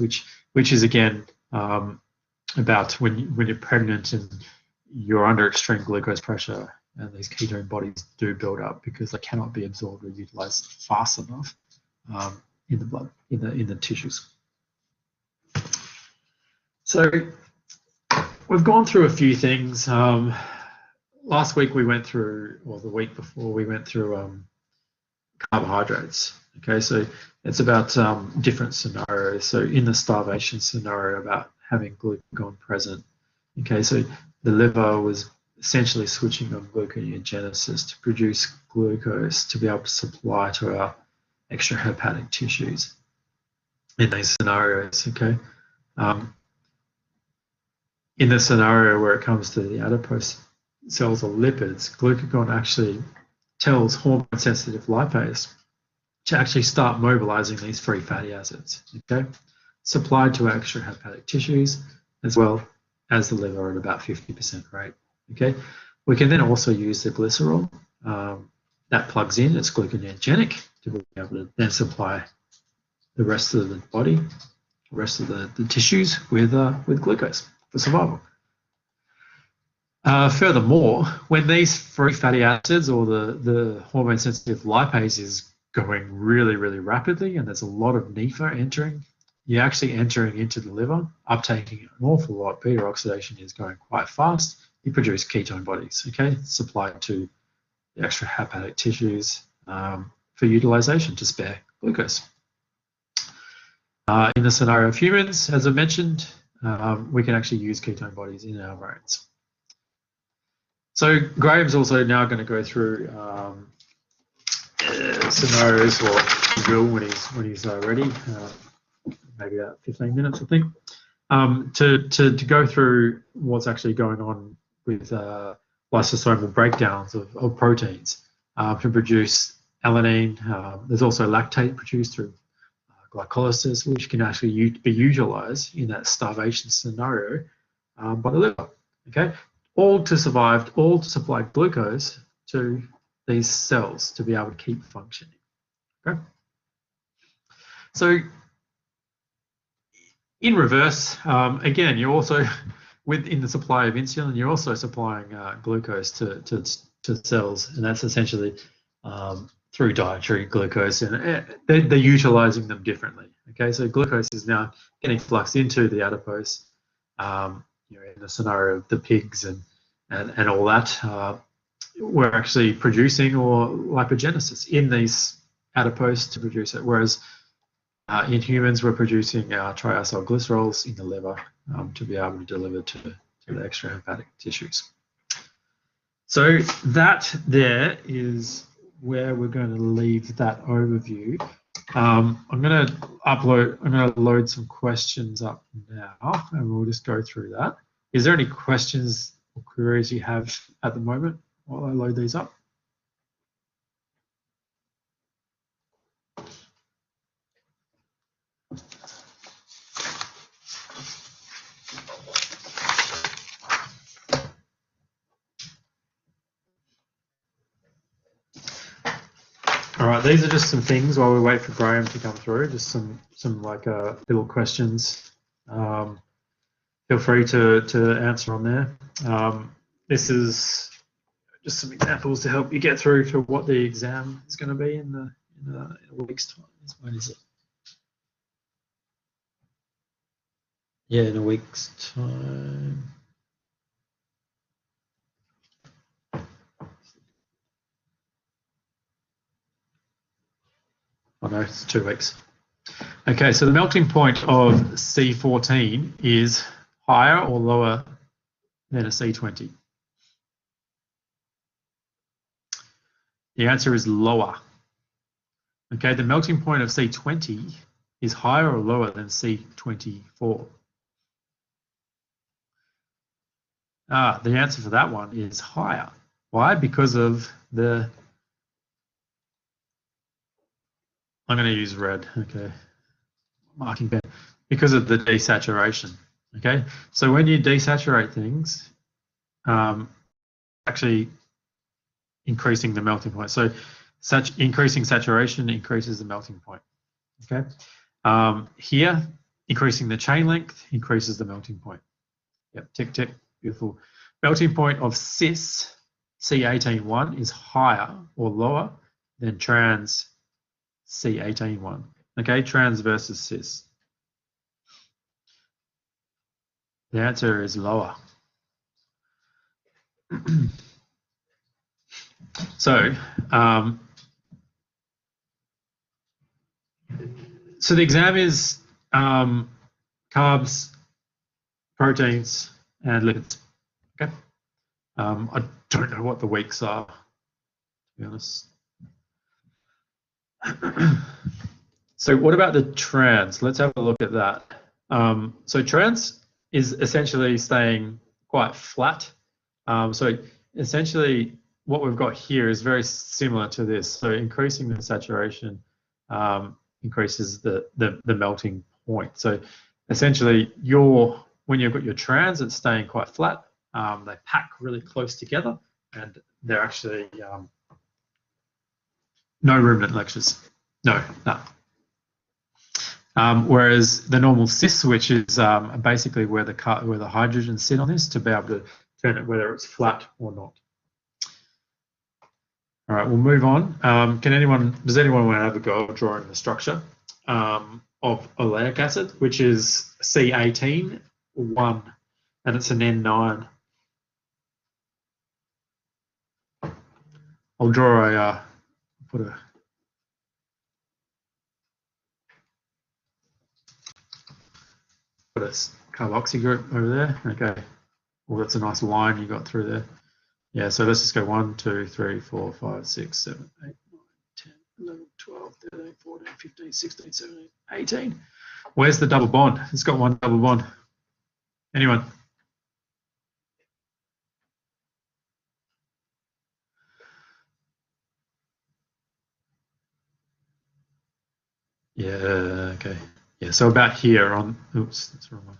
which is again about when you're pregnant and you're under extreme glucose pressure, and these ketone bodies do build up because they cannot be absorbed or utilized fast enough in the blood, in the tissues. So we've gone through a few things. Last week we went through, or the week before we went through carbohydrates. Okay, so it's about different scenarios. So in the starvation scenario, about having glucagon present. Okay, so the liver was essentially switching on gluconeogenesis to produce glucose to be able to supply to our extrahepatic tissues in these scenarios. Okay, in the scenario where it comes to the adipose cells or lipids, glucagon actually tells hormone-sensitive lipase to actually start mobilizing these free fatty acids, okay? Supplied to our extrahepatic tissues as well as the liver at about 50% rate, okay? We can then also use the glycerol that plugs in, it's gluconeogenic, to be able to then supply the rest of the body, the rest of the tissues with glucose for survival. Furthermore, when these free fatty acids or the hormone-sensitive lipase is going really, really rapidly and there's a lot of NEFA entering, you're actually entering into the liver, uptaking an awful lot. Beta oxidation is going quite fast. You produce ketone bodies, okay, supplied to the extrahepatic tissues for utilization to spare glucose. In the scenario of humans, as I mentioned, we can actually use ketone bodies in our brains. So Graham's also now going to go through scenarios, or he will when he's ready, maybe about 15 minutes, I think, to go through what's actually going on with lysosomal breakdowns of proteins to produce alanine. There's also lactate produced through glycolysis, which can actually be utilized in that starvation scenario by the liver. Okay, all to supply glucose to these cells to be able to keep functioning. Okay, so in reverse, again, you're also within the supply of insulin, you're also supplying glucose to cells, and that's essentially through dietary glucose, and they're utilizing them differently. Okay, so glucose is now getting fluxed into the adipose. In the scenario of the pigs and all that, we're actually producing or lipogenesis in these adipose to produce it, whereas in humans we're producing our triacylglycerols in the liver to be able to deliver to the extrahepatic tissues. So that there is where we're going to leave that overview. I'm going to load some questions up now, and we'll just go through that. Is there any questions or queries you have at the moment while I load these up? All right, these are just some things while we wait for Graham to come through, just some like little questions. Feel free to answer on there. This is just some examples to help you get through to what the exam is going to be in a week's time. When is it? Yeah, in a week's time. Oh no, it's 2 weeks. Okay, so the melting point of C14 is higher or lower than a C20? The answer is lower. Okay, the melting point of C20 is higher or lower than C24? The answer for that one is higher. Why? Because of the, I'm going to use red, okay, marking pen, because of the desaturation, okay? So when you desaturate things, actually increasing the melting point. So increasing saturation increases the melting point, okay? Here, increasing the chain length increases the melting point. Yep, tick, tick, beautiful. Melting point of cis, C18-1, is higher or lower than trans C18-1. Okay, trans versus cis. The answer is lower. So the exam is carbs, proteins, and lipids. Okay. I don't know what the weeks are, to be honest. So what about the trans? Let's have a look at that. So trans is essentially staying quite flat. So essentially what we've got here is very similar to this. So increasing the saturation increases the melting point. So essentially, when you've got your trans, it's staying quite flat. They pack really close together, and they're actually no ruminant lectures. No. Whereas the normal cis, which is basically where the hydrogens sit on this to be able to turn it whether it's flat or not. All right, we'll move on. Does anyone want to have a go at drawing the structure of oleic acid, which is C18, 1, and it's an N9. I'll draw put a carboxy group over there. Okay. Well, that's a nice line you got through there. Yeah, so let's just go 1, 2, 3, 4, 5, 6, 7, 8, 9, 10, 11, 12, 13, 14, 15, 16, 17, 18. Where's the double bond? It's got one double bond. Anyone? Yeah, okay. Yeah, so about here on, oops, that's the wrong one.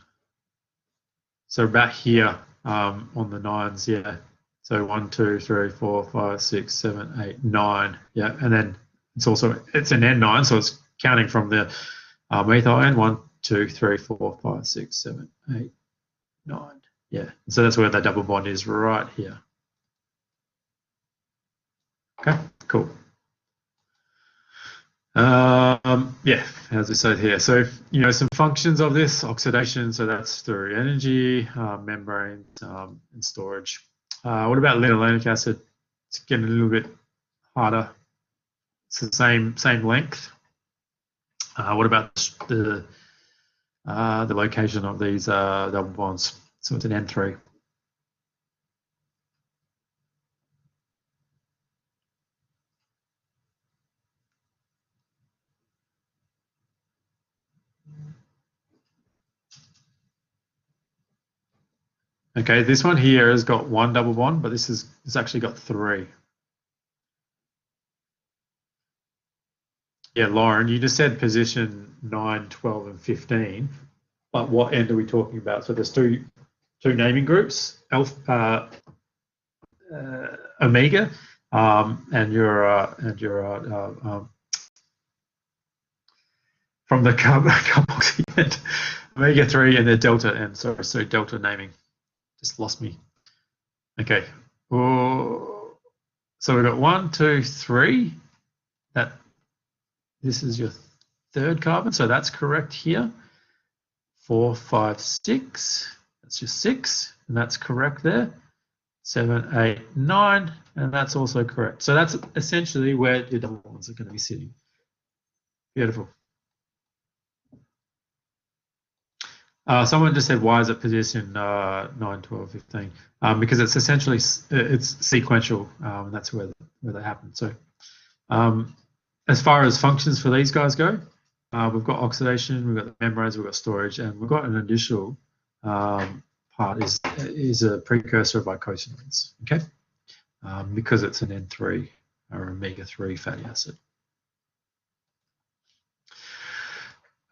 So about here on the 9s, yeah. So 1, 2, 3, 4, 5, 6, 7, 8, 9. Yeah, and then it's an N9, so it's counting from the methyl end. 1, 2, 3, 4, 5, 6, 7, 8, 9. Yeah, so that's where the double bond is, right here. Okay, cool. Yeah, as I said here, so some functions of this oxidation, so that's through energy, membrane, and storage. What about linoleic acid? It's getting a little bit harder. It's the same length. What about the location of these double bonds? So it's an N3. Okay, this one here has got one double bond, but it's actually got 3. Yeah, Lauren, you just said position 9, 12, and 15, but what end are we talking about? So there's two naming groups, omega, and your from the carboxy end, omega 3 and the delta end. So delta naming just lost me. Okay, so we've got 1, 2, 3. This is your 3rd carbon, so that's correct here. 4, 5, 6. That's your 6, and that's correct there. 7, 8, 9, and that's also correct. So that's essentially where your double bonds are going to be sitting. Beautiful. Someone just said, why is it position 9, 12, 15? Because it's essentially it's sequential, and that's where they happen. So as far as functions for these guys go, we've got oxidation, we've got the membranes, we've got storage, and we've got an additional part is a precursor of icosanoids, okay? Because it's an N3 or omega-3 fatty acid.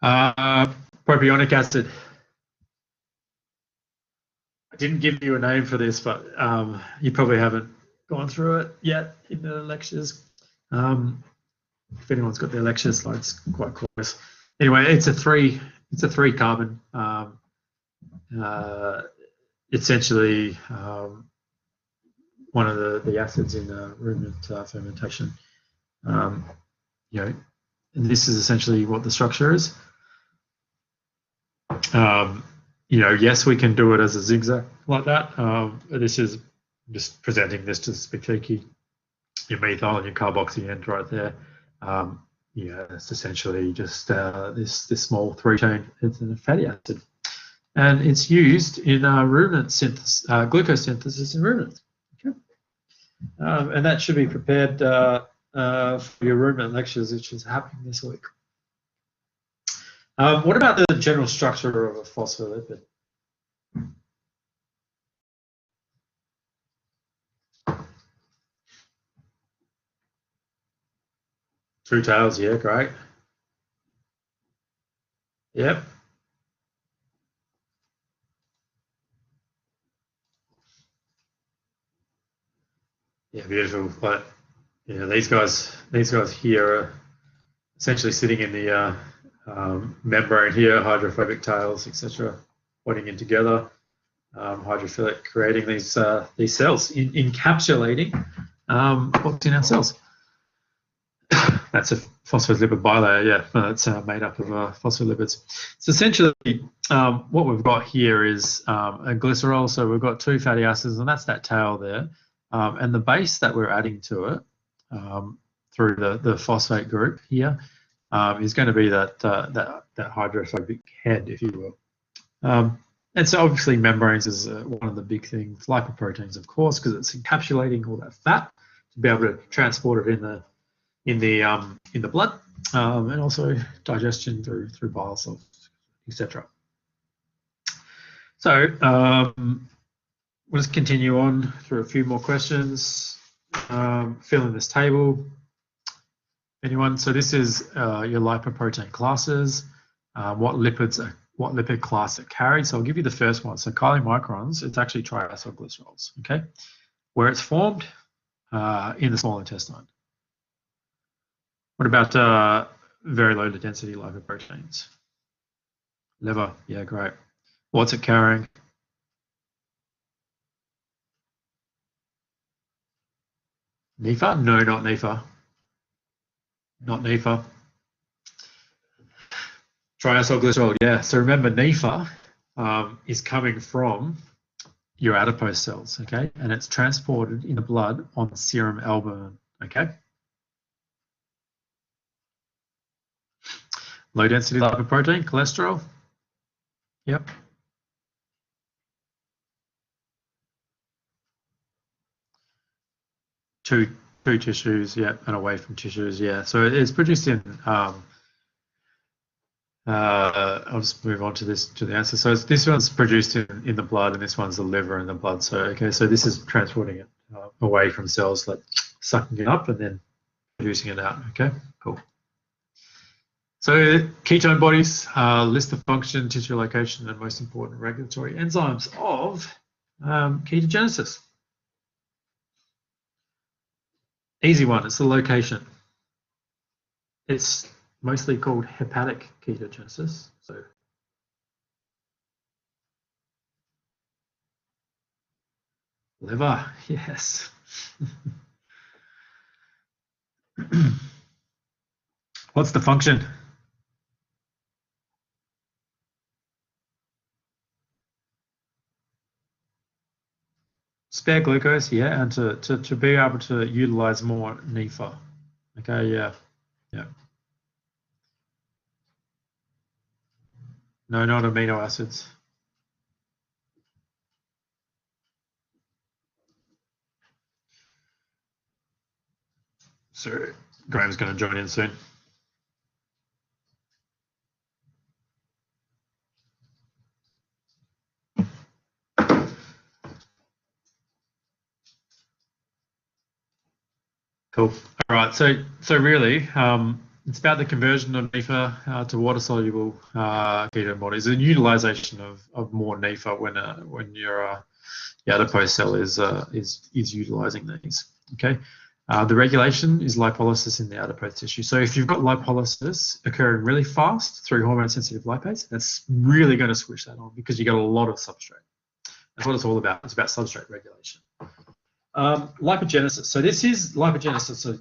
Propionic acid. I didn't give you a name for this, but you probably haven't gone through it yet in the lectures. If anyone's got their lecture slides quite close. Anyway, it's a 3 carbon. Essentially one of the acids in ruminant fermentation. And this is essentially what the structure is. Yes, we can do it as a zigzag like that. This is just presenting this to be cheeky. Your methyl and your carboxy end right there. It's essentially just this small 3-chain fatty acid, and it's used in ruminant synthesis, glucose synthesis in ruminants. Okay, and that should be prepared for your ruminant lectures, which is happening this week. What about the general structure of a phospholipid? Two tails, yeah, great. Yep. Yeah, beautiful. But yeah, these guys here are essentially sitting in the membrane here, hydrophobic tails, etc., putting in together, hydrophilic, creating these cells, encapsulating what's in our cells. That's a phospholipid bilayer, yeah, that's made up of phospholipids. So essentially, what we've got here is a glycerol. So we've got 2 fatty acids, and that's that tail there. And the base that we're adding to it through the phosphate group here is going to be that hydrophobic head, if you will. And so obviously membranes is one of the big things. Lipoproteins, of course, because it's encapsulating all that fat to be able to transport it in the blood, and also digestion through bile salts, etc. So we'll just continue on through a few more questions. Fill in this table. Anyone? So this is your lipoprotein classes. What lipid class it carried. So I'll give you the first one. So chylomicrons, it's actually triacylglycerols. Okay, where it's formed in the small intestine. What about very low density lipoproteins? Liver, yeah, great. What's it carrying? NEFA? No, not NEFA. Not NEFA. Triacylglycerol, yeah. So remember, NEFA is coming from your adipose cells, okay? And it's transported in the blood on serum albumin, okay? Low density lipoprotein, cholesterol. Yep. Two tissues, yeah, and away from tissues, yeah. So it's produced in, I'll just move on to the answer. So this one's produced in the blood, and this one's the liver and the blood. So, okay, so this is transporting it away from cells, like sucking it up and then producing it out, okay? Cool. So ketone bodies list the function, tissue location, and most important regulatory enzymes of ketogenesis. Easy one, it's the location. It's mostly called hepatic ketogenesis. So liver, yes. What's the function? Spare glucose, yeah, and to be able to utilize more NEFA. Okay, yeah. No, not amino acids. So Graham's going to join in soon. Cool. All right. So really, it's about the conversion of NEFA to water-soluble ketone bodies and utilization of more NEFA when your adipose cell is utilizing these. Okay. The regulation is lipolysis in the adipose tissue. So if you've got lipolysis occurring really fast through hormone-sensitive lipase, that's really going to switch that on because you got a lot of substrate. That's what it's all about. It's about substrate regulation. Lipogenesis. So this is lipogenesis, so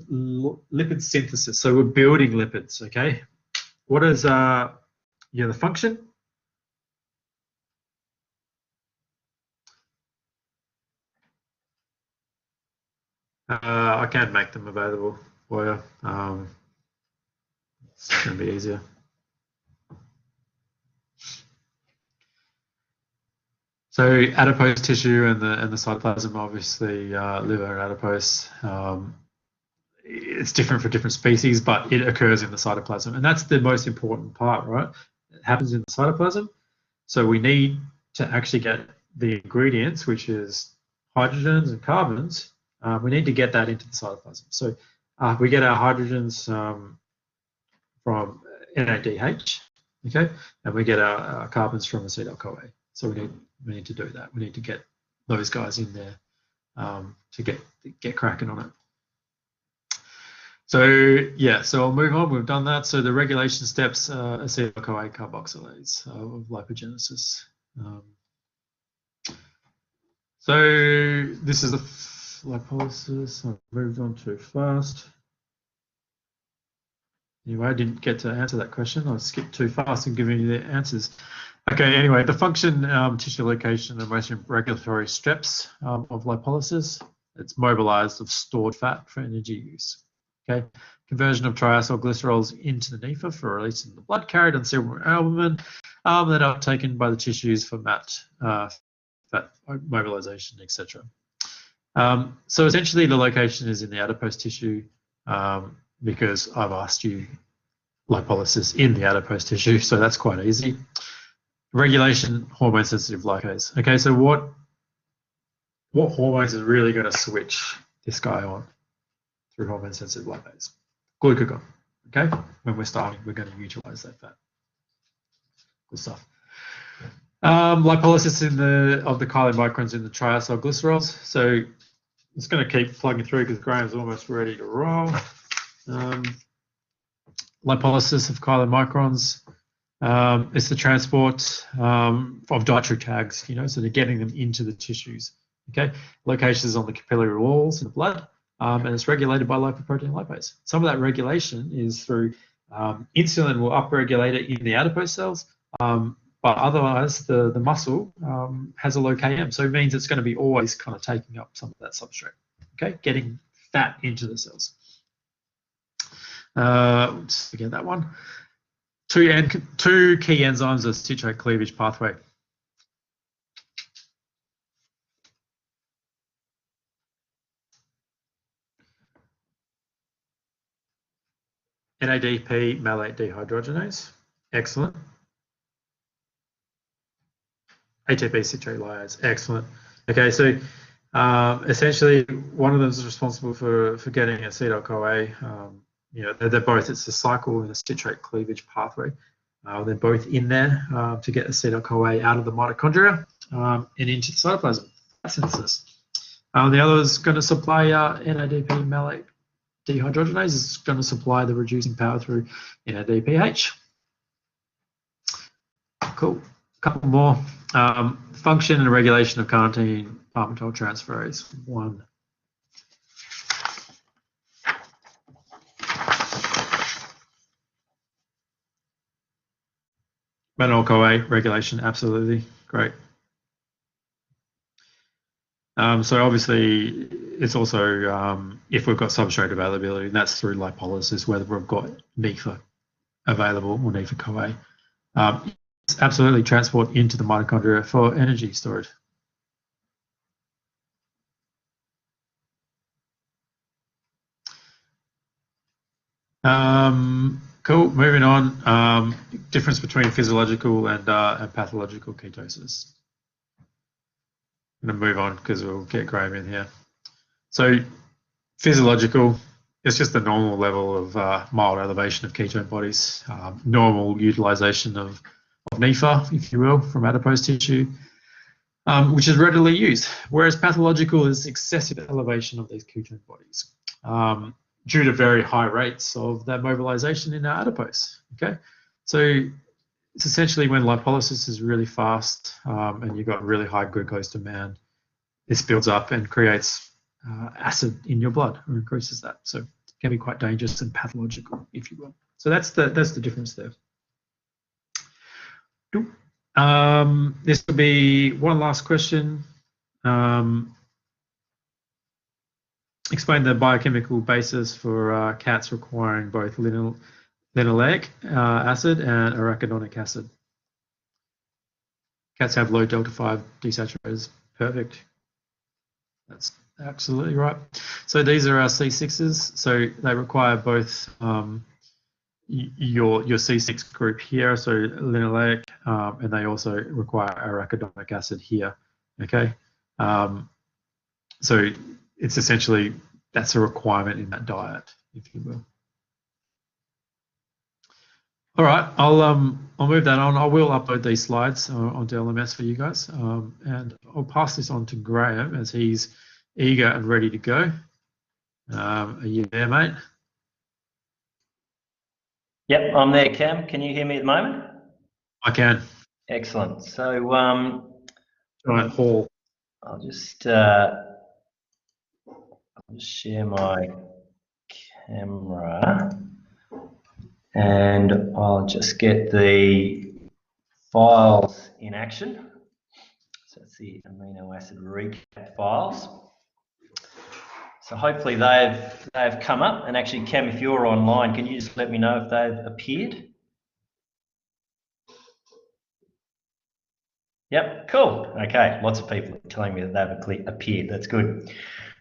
lipid synthesis. So we're building lipids, okay? What is the function? I can make them available for you. It's going to be easier. So adipose tissue and the cytoplasm, obviously liver and adipose. It's different for different species, but it occurs in the cytoplasm, and that's the most important part, right? It happens in the cytoplasm, so we need to actually get the ingredients, which is hydrogens and carbons. We need to get that into the cytoplasm. So we get our hydrogens from NADH, okay? And we get our carbons from acetyl-CoA. So we need to do that. We need to get those guys in there to get cracking on it. So yeah, so I'll move on. We've done that. So the regulation steps, acetyl-CoA carboxylase of lipogenesis. So this is the lipolysis. I've moved on too fast. Anyway, I didn't get to answer that question. I skipped too fast in giving you the answers. Okay, anyway, the function, tissue location, and most regulatory steps of lipolysis. It's mobilized of stored fat for energy use. Okay, conversion of triacylglycerols into the NEFA for release in the blood, carried on serum albumin, then uptaken by the tissues for fat mobilization, etc. So essentially, the location is in the adipose tissue because I've asked you lipolysis in the adipose tissue, so that's quite easy. Regulation, hormone-sensitive lipase. Okay, so what hormones is really going to switch this guy on through hormone-sensitive lipase? Glucagon. Okay, when we're starting, we're going to utilize that fat. Good stuff. Lipolysis of the chylomicrons in the triacylglycerols. So it's going to keep plugging through because Graham's almost ready to roll. Lipolysis of chylomicrons. It's the transport of dietary tags, so they're getting them into the tissues. Okay, locations on the capillary walls in the blood, and it's regulated by lipoprotein lipase. Some of that regulation is through insulin will upregulate it in the adipose cells, but otherwise the muscle has a low Km, so it means it's going to be always kind of taking up some of that substrate. Okay, getting fat into the cells. Let's forget that one. Two key enzymes of citrate cleavage pathway. NADP malate dehydrogenase. Excellent. ATP citrate lyase. Excellent. Okay, so essentially one of them is responsible for getting acetyl-CoA. They're both, it's a cycle in the citrate cleavage pathway. They're both in there to get acetyl-CoA out of the mitochondria and into the cytoplasm. Synthesis. The other is going to supply NADP malate dehydrogenase. Is going to supply the reducing power through NADPH. Cool. A couple more. Function and regulation of carnitine palmitoyl transferase 1. Mannose-CoA regulation, absolutely, great. So obviously, it's also if we've got substrate availability, and that's through lipolysis, whether we've got NEFA available or NEFA-CoA. It's absolutely transport into the mitochondria for energy storage. Cool, moving on. Difference between physiological and pathological ketosis. I'm going to move on because we'll get Graham in here. So physiological, it's just the normal level of mild elevation of ketone bodies, normal utilization of NEFA, if you will, from adipose tissue, which is readily used, whereas pathological is excessive elevation of these ketone bodies due to very high rates of that mobilization in our adipose. Okay, so it's essentially when lipolysis is really fast and you've got really high glucose demand, this builds up and creates acid in your blood, or increases that. So it can be quite dangerous and pathological, if you will. So that's the difference there. This will be one last question. Explain the biochemical basis for cats requiring both linoleic acid and arachidonic acid. Cats have low delta-5 desaturators. Perfect. That's absolutely right. So these are our C6s. So they require both your C6 group here, so linoleic, and they also require arachidonic acid here. Okay. So it's essentially, that's a requirement in that diet, if you will. All right, I'll move that on. I will upload these slides onto LMS for you guys, and I'll pass this on to Graham as he's eager and ready to go. Are you there, mate? Yep, I'm there, Cam. Can you hear me at the moment? I can. Excellent. So Giant hall. I'll just share my camera, and I'll just get the files in action. So it's the amino acid recap files. So hopefully they've come up. And actually, Cam, if you're online, can you just let me know if they've appeared? Yep, cool. Okay, lots of people are telling me that they've appeared. That's good.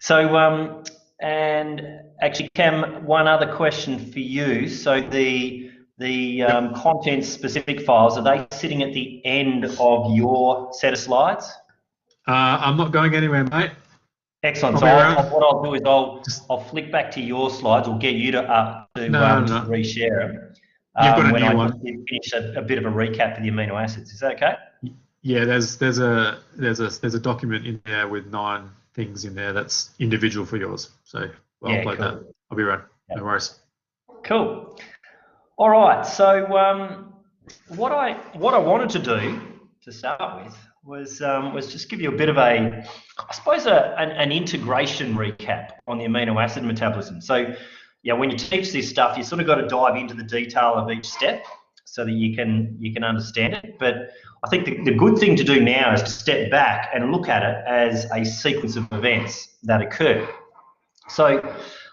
So, and actually, Cam, one other question for you. So the content-specific files, are they sitting at the end of your set of slides? I'm not going anywhere, mate. Excellent. So what I'll do is I'll flick back to your slides or get you to reshare them. You've got a when new I one. Finish a bit of a recap of the amino acids. Is that okay? Yeah, there's a document in there with 9 things in there that's individual for yours. So I'll upload that. I'll be right. Yep. No worries. Cool. All right. So what I wanted to do to start with was just give you a bit of an integration recap on the amino acid metabolism. So yeah, when you teach this stuff, you sort of got to dive into the detail of each step so that you can understand it. But I think the good thing to do now is to step back and look at it as a sequence of events that occur. So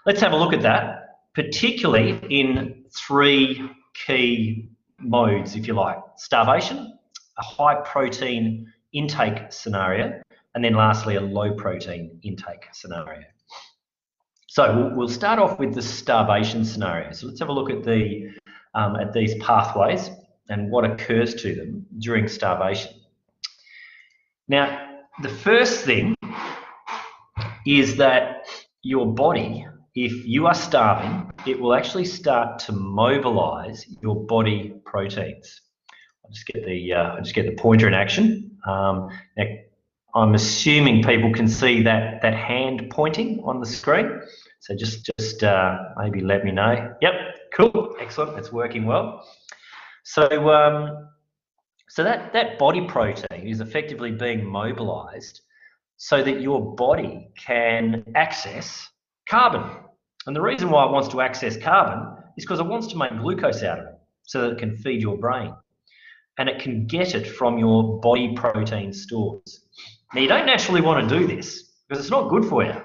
let's have a look at that, particularly in 3 key modes, if you like: starvation, a high protein intake scenario, and then lastly, a low protein intake scenario. So we'll start off with the starvation scenario. So let's have a look at these pathways and what occurs to them during starvation. Now, the first thing is that your body, if you are starving, it will actually start to mobilize your body proteins. I'll just get the pointer in action. Now, I'm assuming people can see that hand pointing on the screen. So just maybe let me know. Yep, cool, excellent, it's working well. So so that body protein is effectively being mobilized so that your body can access carbon. And the reason why it wants to access carbon is because it wants to make glucose out of it so that it can feed your brain. And it can get it from your body protein stores. Now, you don't naturally want to do this because it's not good for you.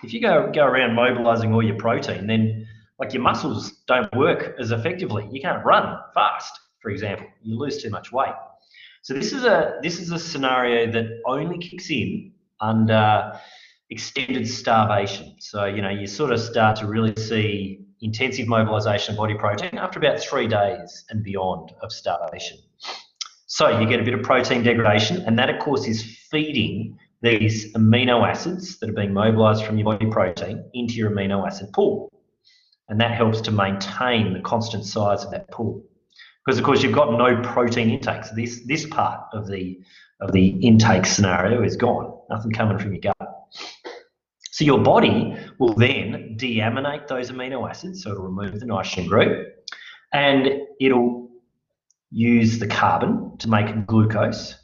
If you go around mobilizing all your protein, then like your muscles don't work as effectively. You can't run fast, for example. You lose too much weight. So this is a scenario that only kicks in under extended starvation. So, you know, you sort of start to really see intensive mobilization of body protein after about 3 days and beyond of starvation. So you get a bit of protein degradation, and that, of course, is feeding these amino acids that are being mobilized from your body protein into your amino acid pool. And that helps to maintain the constant size of that pool. Because, of course, you've got no protein intake. So this part of the intake scenario is gone. Nothing coming from your gut. So your body will then deaminate those amino acids, so it'll remove the nitrogen group, and it'll use the carbon to make glucose,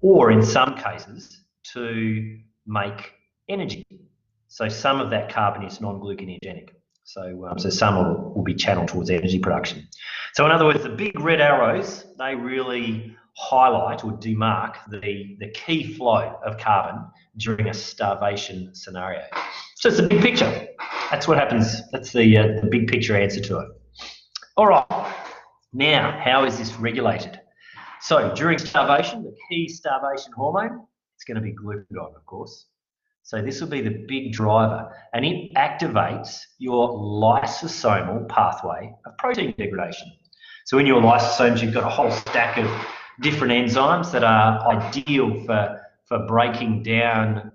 or in some cases to make energy. So some of that carbon is non-gluconeogenic. So some will be channeled towards energy production. So in other words, the big red arrows, they really highlight or demark the key flow of carbon during a starvation scenario. So it's the big picture. That's what happens. That's the big picture answer to it. All right. Now, how is this regulated? So during starvation, the key starvation hormone, it's going to be glucagon, of course. So this will be the big driver, and it activates your lysosomal pathway of protein degradation. So in your lysosomes, you've got a whole stack of different enzymes that are ideal for breaking down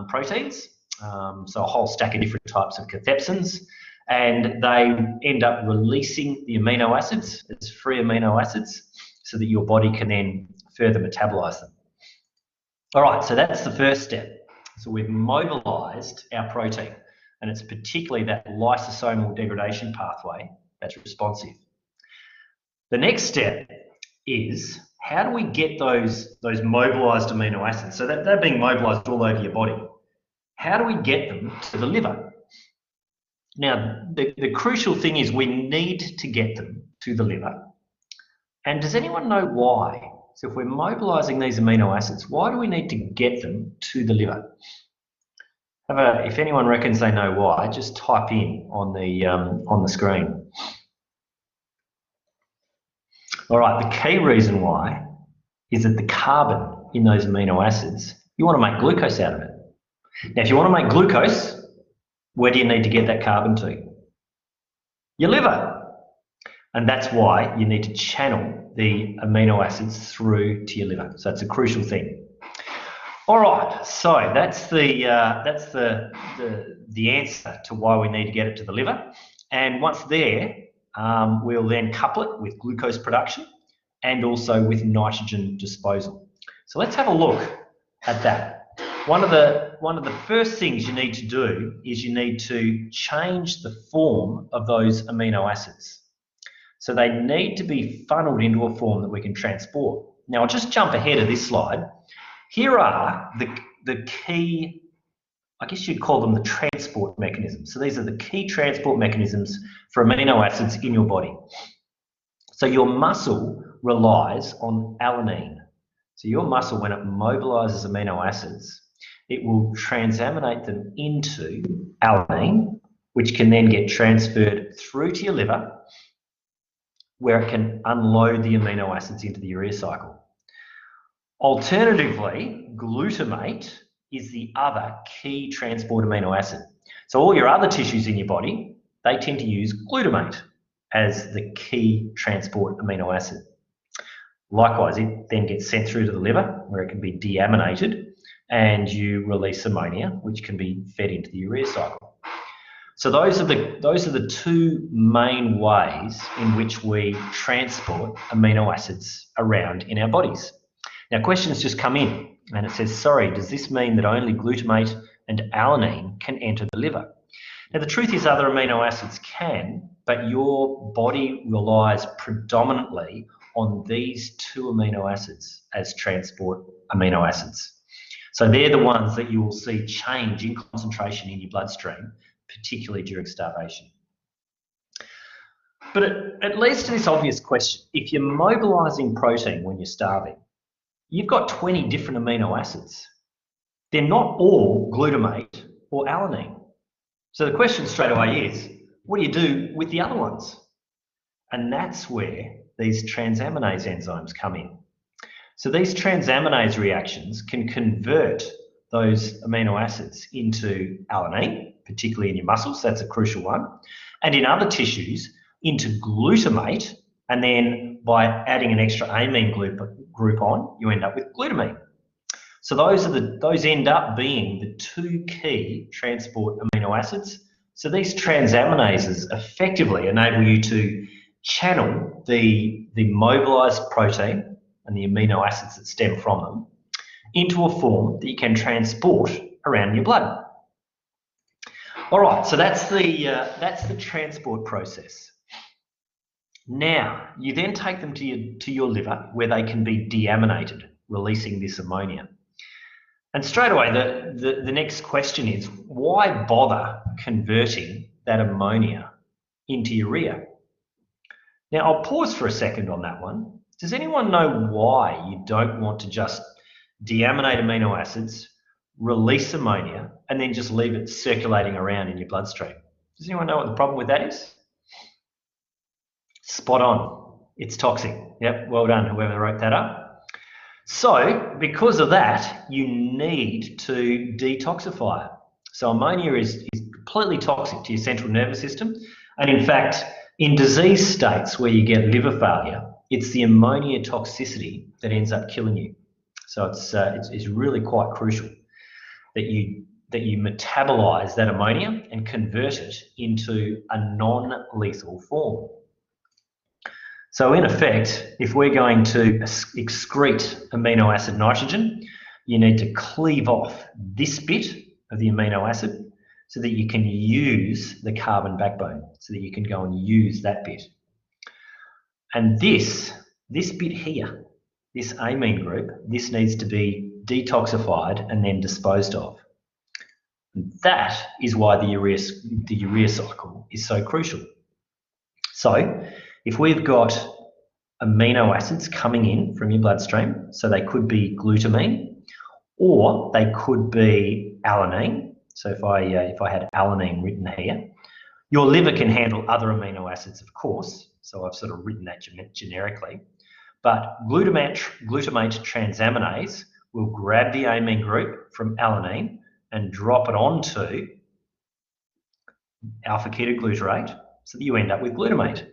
proteins. So a whole stack of different types of cathepsins. and they end up releasing the amino acids as free amino acids so that your body can then further metabolize them. All right, so that's the first step. So we've mobilized our protein, and it's particularly that lysosomal degradation pathway that's responsive. The next step is, how do we get those mobilized amino acids? So they're being mobilized all over your body. How do we get them to the liver? Now, the crucial thing is we need to get them to the liver. And does anyone know why? So if we're mobilizing these amino acids, why do we need to get them to the liver? If anyone reckons they know why, just type in on the screen. All right, the key reason why is that the carbon in those amino acids, you want to make glucose out of it. Now, if you want to make glucose, where do you need to get that carbon to? Your liver. And that's why you need to channel the amino acids through to your liver. So it's a crucial thing. All right, so that's the answer to why we need to get it to the liver. And once there, we'll then couple it with glucose production and also with nitrogen disposal. So let's have a look at that. One of the first things you need to do is you need to change the form of those amino acids. So they need to be funneled into a form that we can transport. Now I'll just jump ahead of this slide. Here are the key, I guess you'd call them the transport mechanisms. So these are the key transport mechanisms for amino acids in your body. So your muscle relies on alanine. So your muscle, when it mobilizes amino acids, it will transaminate them into alanine, which can then get transferred through to your liver, where it can unload the amino acids into the urea cycle. Alternatively, glutamate is the other key transport amino acid. So all your other tissues in your body, they tend to use glutamate as the key transport amino acid. Likewise, it then gets sent through to the liver where it can be deaminated and you release ammonia, which can be fed into the urea cycle. So those are the two main ways in which we transport amino acids around in our bodies. Now, questions just come in and it says, sorry, does this mean that only glutamate and alanine can enter the liver? Now, the truth is other amino acids can, but your body relies predominantly on these two amino acids as transport amino acids. So they're the ones that you will see change in concentration in your bloodstream, particularly during starvation. But it leads to this obvious question. If you're mobilizing protein when you're starving, you've got 20 different amino acids. They're not all glutamate or alanine. So the question straight away is, what do you do with the other ones? And that's where these transaminase enzymes come in. So these transaminase reactions can convert those amino acids into alanine, particularly in your muscles, that's a crucial one, and in other tissues into glutamate, and then by adding an extra amine group on, you end up with glutamine. So those end up being the two key transport amino acids. So these transaminases effectively enable you to channel the mobilized protein and the amino acids that stem from them into a form that you can transport around your blood. All right, so that's the transport process. Now, you then take them to your liver where they can be deaminated, releasing this ammonia. And straight away, the next question is, why bother converting that ammonia into urea? Now, I'll pause for a second on that one. Does anyone know why you don't want to just deaminate amino acids, release ammonia, and then just leave it circulating around in your bloodstream? Does anyone know what the problem with that is? Spot on. It's toxic. Yep, well done, whoever wrote that up. So, because of that, you need to detoxify it. So ammonia is completely toxic to your central nervous system. And in fact, in disease states where you get liver failure, it's the ammonia toxicity that ends up killing you. So it's really quite crucial that you that you metabolize that ammonia and convert it into a non-lethal form. So in effect, if we're going to excrete amino acid nitrogen, you need to cleave off this bit of the amino acid so that you can use the carbon backbone, so that you can go and use that bit. And this bit here, this amine group, this needs to be detoxified and then disposed of. And that is why the urea cycle is so crucial. So if we've got amino acids coming in from your bloodstream, so they could be glutamine or they could be alanine. So if I had alanine written here, your liver can handle other amino acids, of course. So I've sort of written that generically. But glutamate transaminase will grab the amine group from alanine and drop it onto alpha-ketoglutarate so that you end up with glutamate.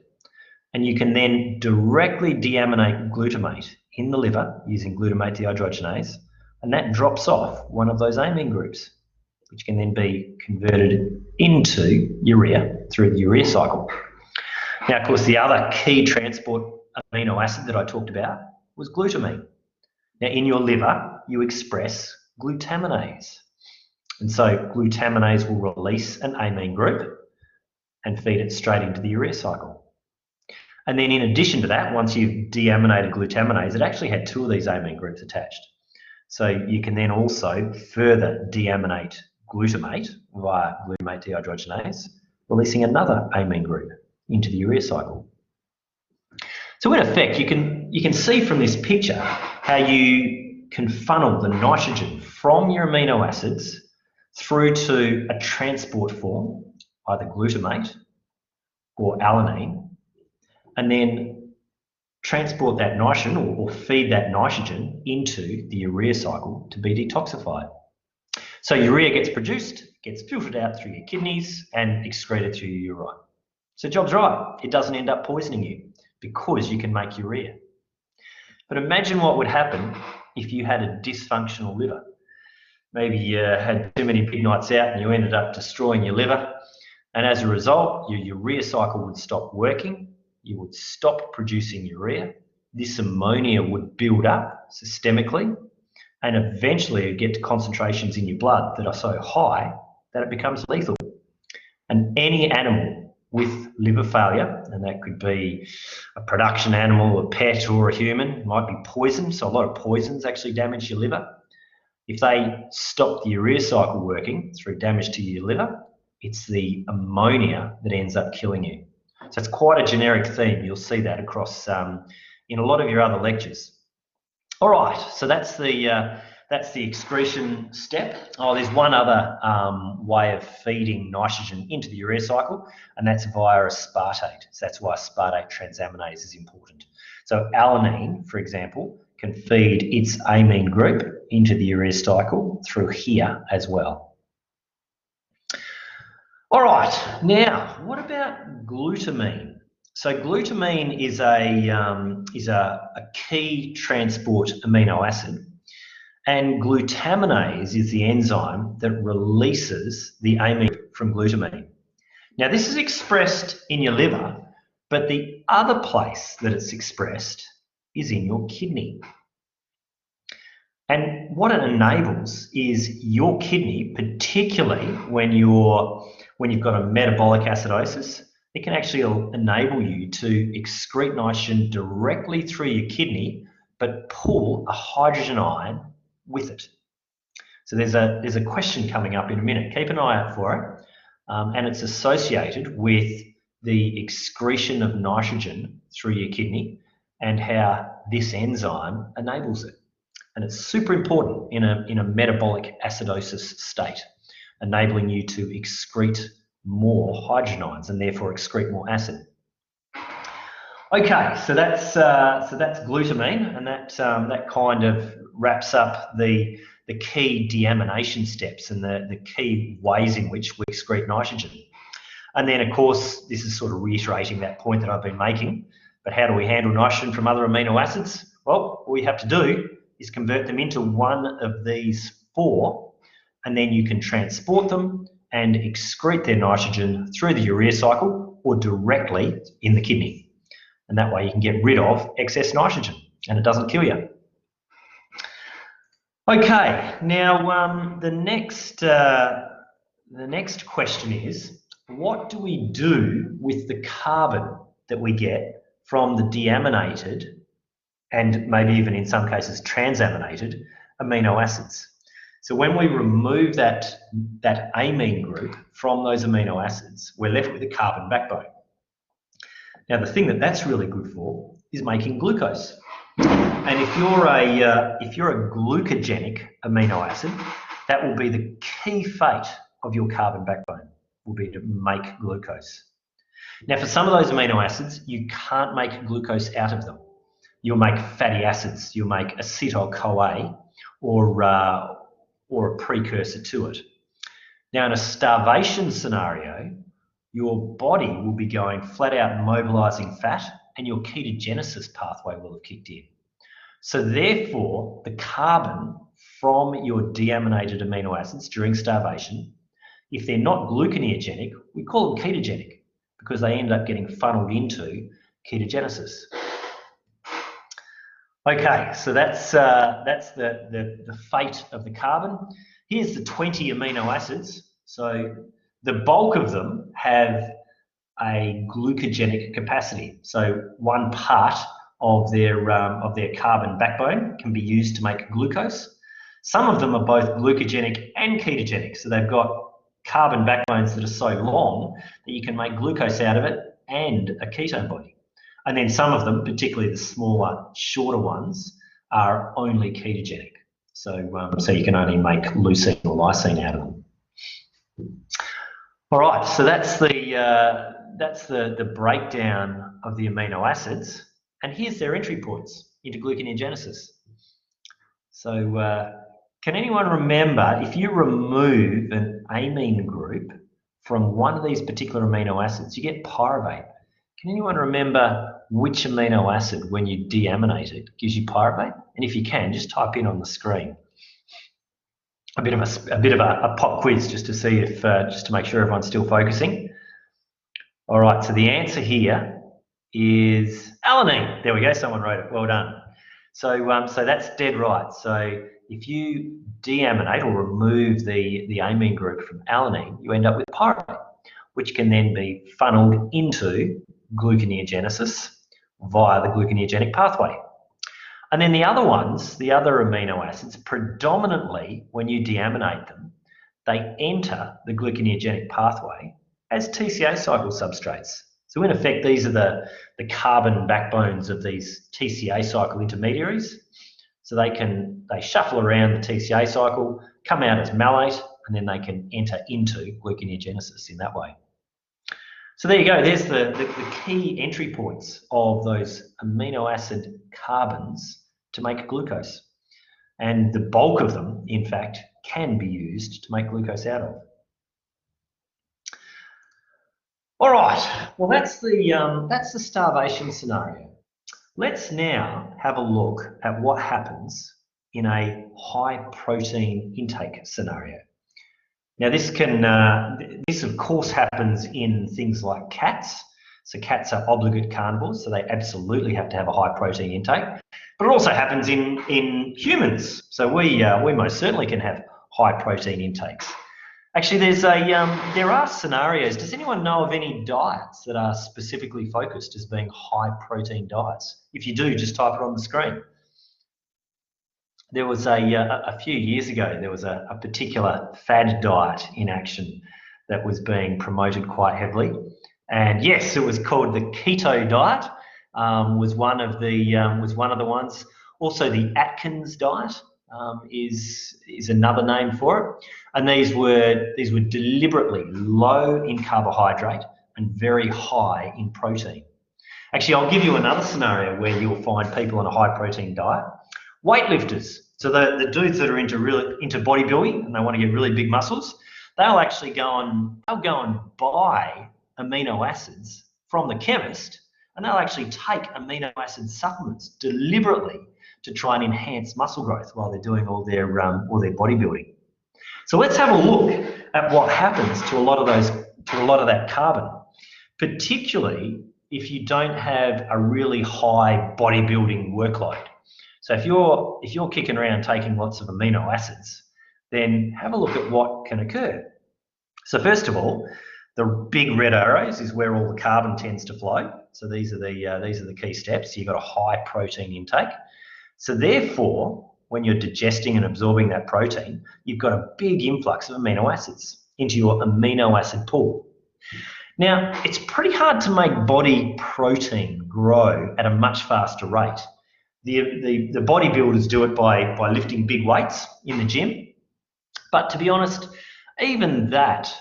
And you can then directly deaminate glutamate in the liver using glutamate dehydrogenase, and that drops off one of those amine groups, which can then be converted into urea through the urea cycle. Now, of course, the other key transport amino acid that I talked about was glutamine. Now, in your liver, you express glutaminase. And so glutaminase will release an amine group and feed it straight into the urea cycle. And then in addition to that, once you've deaminated glutaminase, it actually had two of these amine groups attached. So you can then also further deaminate glutamate via glutamate dehydrogenase, releasing another amine group into the urea cycle. So in effect, you can see from this picture how you can funnel the nitrogen from your amino acids through to a transport form, either glutamate or alanine, and then transport that nitrogen or feed that nitrogen into the urea cycle to be detoxified. So urea gets produced, gets filtered out through your kidneys and excreted through your urine. So job's right, it doesn't end up poisoning you because you can make urea. But imagine what would happen if you had a dysfunctional liver. Maybe you had too many big nights out and you ended up destroying your liver. And as a result, your urea cycle would stop working. You would stop producing urea. This ammonia would build up systemically and eventually it would get to concentrations in your blood that are so high that it becomes lethal. And any animal with liver failure, and that could be a production animal, a pet or a human, might be poisoned. So a lot of poisons actually damage your liver. If they stop the urea cycle working through damage to your liver, it's the ammonia that ends up killing you. So it's quite a generic theme. You'll see that across in a lot of your other lectures. All right, so that's the excretion step. Oh, there's one other way of feeding nitrogen into the urea cycle, and that's via aspartate. So that's why aspartate transaminase is important. So alanine, for example, can feed its amine group into the urea cycle through here as well. All right, now what about glutamine? So glutamine is a key transport amino acid, and glutaminase is the enzyme that releases the amine from glutamine. Now this is expressed in your liver, but the other place that it's expressed is in your kidney. And what it enables is your kidney, particularly when you've got a metabolic acidosis, it can actually enable you to excrete nitrogen directly through your kidney, but pull a hydrogen ion with it. So there's a question coming up in a minute. Keep an eye out for it. And it's associated with the excretion of nitrogen through your kidney and how this enzyme enables it. And it's super important in a metabolic acidosis state, enabling you to excrete more hydrogen ions and therefore excrete more acid. Okay, so that's glutamine, and that kind of wraps up the key deamination steps and the key ways in which we excrete nitrogen. And then, of course, this is sort of reiterating that point that I've been making. But how do we handle nitrogen from other amino acids? Well, all we have to do is convert them into one of these four and then you can transport them and excrete their nitrogen through the urea cycle or directly in the kidney. And that way you can get rid of excess nitrogen and it doesn't kill you. Okay, now the next question is, what do we do with the carbon that we get from the deaminated and maybe even in some cases transaminated amino acids? So when we remove that amine group from those amino acids, we're left with a carbon backbone. Now the thing that's really good for is making glucose. And if you're a glucogenic amino acid, that will be the key fate of your carbon backbone, will be to make glucose. Now for some of those amino acids, you can't make glucose out of them. You'll make fatty acids, you'll make acetyl-CoA or a precursor to it. Now in a starvation scenario, your body will be going flat out mobilizing fat and your ketogenesis pathway will have kicked in. So therefore, the carbon from your deaminated amino acids during starvation, if they're not gluconeogenic, we call them ketogenic because they end up getting funneled into ketogenesis. Okay, so that's the fate of the carbon. Here's the 20 amino acids. So the bulk of them have a glucogenic capacity. So one part of their carbon backbone can be used to make glucose. Some of them are both glucogenic and ketogenic. So they've got carbon backbones that are so long that you can make glucose out of it and a ketone body. And then some of them, particularly the smaller, shorter ones, are only ketogenic. So you can only make leucine or lysine out of them. All right, so that's the breakdown of the amino acids, and here's their entry points into gluconeogenesis. So can anyone remember, if you remove an amine group from one of these particular amino acids, you get pyruvate. Can anyone remember which amino acid, when you deaminate it, gives you pyruvate? And if you can, just type in on the screen. A bit of a pop quiz just to see if, just to make sure everyone's still focusing. All right, so the answer here is alanine. There we go, someone wrote it, well done. So, so that's dead right. So if you deaminate or remove the amine group from alanine, you end up with pyruvate, which can then be funneled into gluconeogenesis via the gluconeogenic pathway. And then the other ones, the other amino acids, predominantly when you deaminate them, they enter the gluconeogenic pathway as TCA cycle substrates. So in effect, these are the carbon backbones of these TCA cycle intermediaries. So they shuffle around the TCA cycle, come out as malate, and then they can enter into gluconeogenesis in that way. So there you go, there's the key entry points of those amino acid carbons to make glucose. And the bulk of them, in fact, can be used to make glucose out of. All right, well that's the starvation scenario. Let's now have a look at what happens in a high protein intake scenario. Now this of course happens in things like cats. So cats are obligate carnivores, so they absolutely have to have a high protein intake. But it also happens in humans. So we most certainly can have high protein intakes. Actually, there are scenarios. Does anyone know of any diets that are specifically focused as being high protein diets? If you do, just type it on the screen. There was a few years ago, there was a particular fad diet in action that was being promoted quite heavily. And yes, it was called the keto diet, was one of the ones. Also the Atkins diet is another name for it. And these were deliberately low in carbohydrate and very high in protein. Actually, I'll give you another scenario where you'll find people on a high protein diet. Weightlifters, so the dudes that are into bodybuilding and they want to get really big muscles, they'll actually go and buy amino acids from the chemist, and they'll actually take amino acid supplements deliberately to try and enhance muscle growth while they're doing all their bodybuilding. So let's have a look at what happens to a lot of that carbon, particularly if you don't have a really high bodybuilding workload. So if you're kicking around taking lots of amino acids, then have a look at what can occur. So first of all, the big red arrows is where all the carbon tends to flow. So these are the key steps. So you've got a high protein intake. So therefore, when you're digesting and absorbing that protein, you've got a big influx of amino acids into your amino acid pool. Now, it's pretty hard to make body protein grow at a much faster rate. The bodybuilders do it by lifting big weights in the gym. But to be honest, even that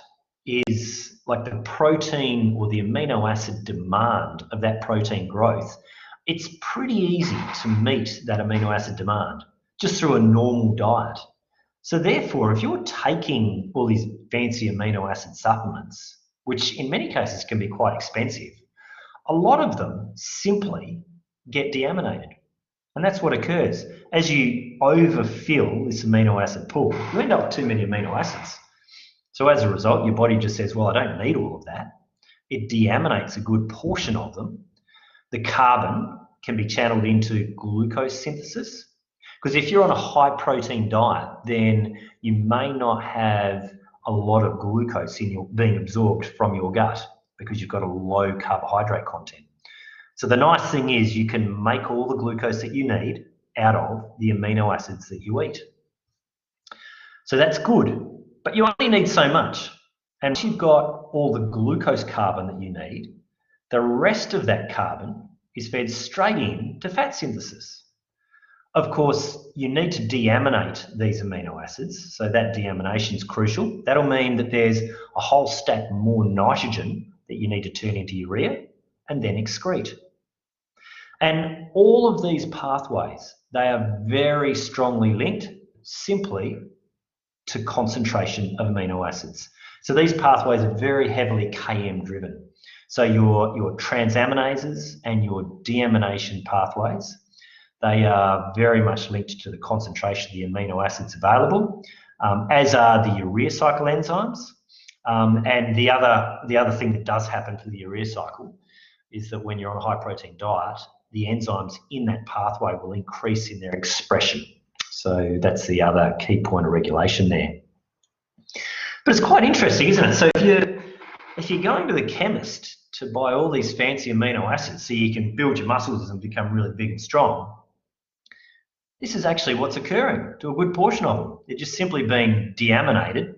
is like the protein or the amino acid demand of that protein growth. It's pretty easy to meet that amino acid demand just through a normal diet. So therefore, if you're taking all these fancy amino acid supplements, which in many cases can be quite expensive, a lot of them simply get deaminated. And that's what occurs. As you overfill this amino acid pool, you end up with too many amino acids. So as a result, your body just says, well, I don't need all of that. It deaminates a good portion of them. The carbon can be channeled into glucose synthesis. Because if you're on a high protein diet, then you may not have a lot of glucose being absorbed from your gut because you've got a low carbohydrate content. So the nice thing is you can make all the glucose that you need out of the amino acids that you eat. So that's good, but you only need so much. And once you've got all the glucose carbon that you need, the rest of that carbon is fed straight in to fat synthesis. Of course, you need to deaminate these amino acids, so that deamination is crucial. That'll mean that there's a whole stack more nitrogen that you need to turn into urea and then excrete. And all of these pathways, they are very strongly linked simply to concentration of amino acids. So these pathways are very heavily Km driven. So your transaminases and your deamination pathways, they are very much linked to the concentration of the amino acids available, as are the urea cycle enzymes. And the other thing that does happen to the urea cycle is that when you're on a high protein diet, the enzymes in that pathway will increase in their expression. So that's the other key point of regulation there. But it's quite interesting, isn't it? So if you're going to the chemist to buy all these fancy amino acids so you can build your muscles and become really big and strong, this is actually what's occurring to a good portion of them. They're just simply being deaminated.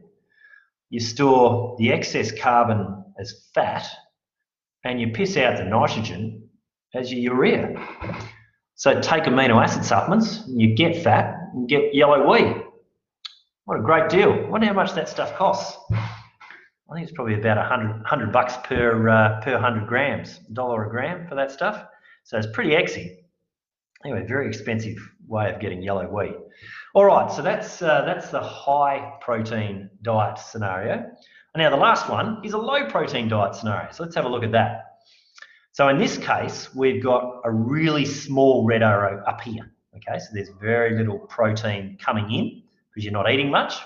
You store the excess carbon as fat and you piss out the nitrogen as your urea. So take amino acid supplements, and you get fat, and get yellow wheat. What a great deal. I wonder how much that stuff costs. I think it's probably about $100 per 100 grams, $1 a gram for that stuff. So it's pretty exy. Anyway, very expensive way of getting yellow wheat. All right, so that's the high protein diet scenario. And now the last one is a low protein diet scenario. So let's have a look at that. So in this case, we've got a really small red arrow up here. Okay, so there's very little protein coming in because you're not eating much.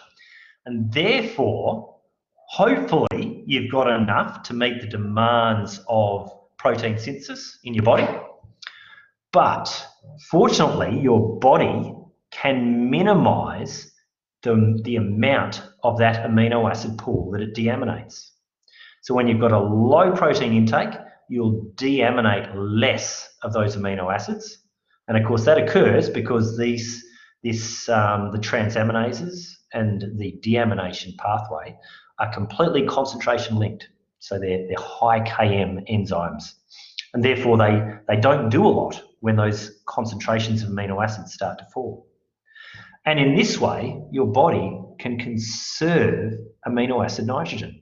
And therefore, hopefully, you've got enough to meet the demands of protein synthesis in your body. But fortunately, your body can minimize the amount of that amino acid pool that it deaminates. So when you've got a low protein intake, you'll deaminate less of those amino acids. And of course, that occurs because the transaminases and the deamination pathway are completely concentration linked. So they're high Km enzymes. And therefore, they don't do a lot when those concentrations of amino acids start to fall. And in this way, your body can conserve amino acid nitrogen,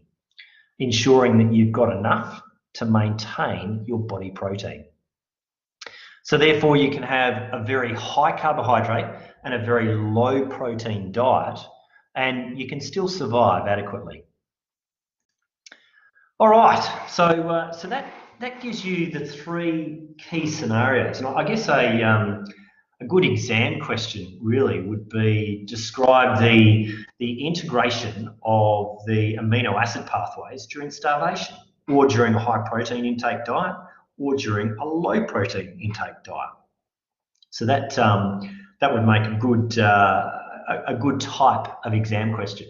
ensuring that you've got enough to maintain your body protein. So therefore, you can have a very high carbohydrate and a very low protein diet, and you can still survive adequately. All right, so that gives you the three key scenarios. And I guess a a good exam question really would be describe the integration of the amino acid pathways during starvation, or during a high protein intake diet, or during a low protein intake diet. So that that would make a good type of exam question.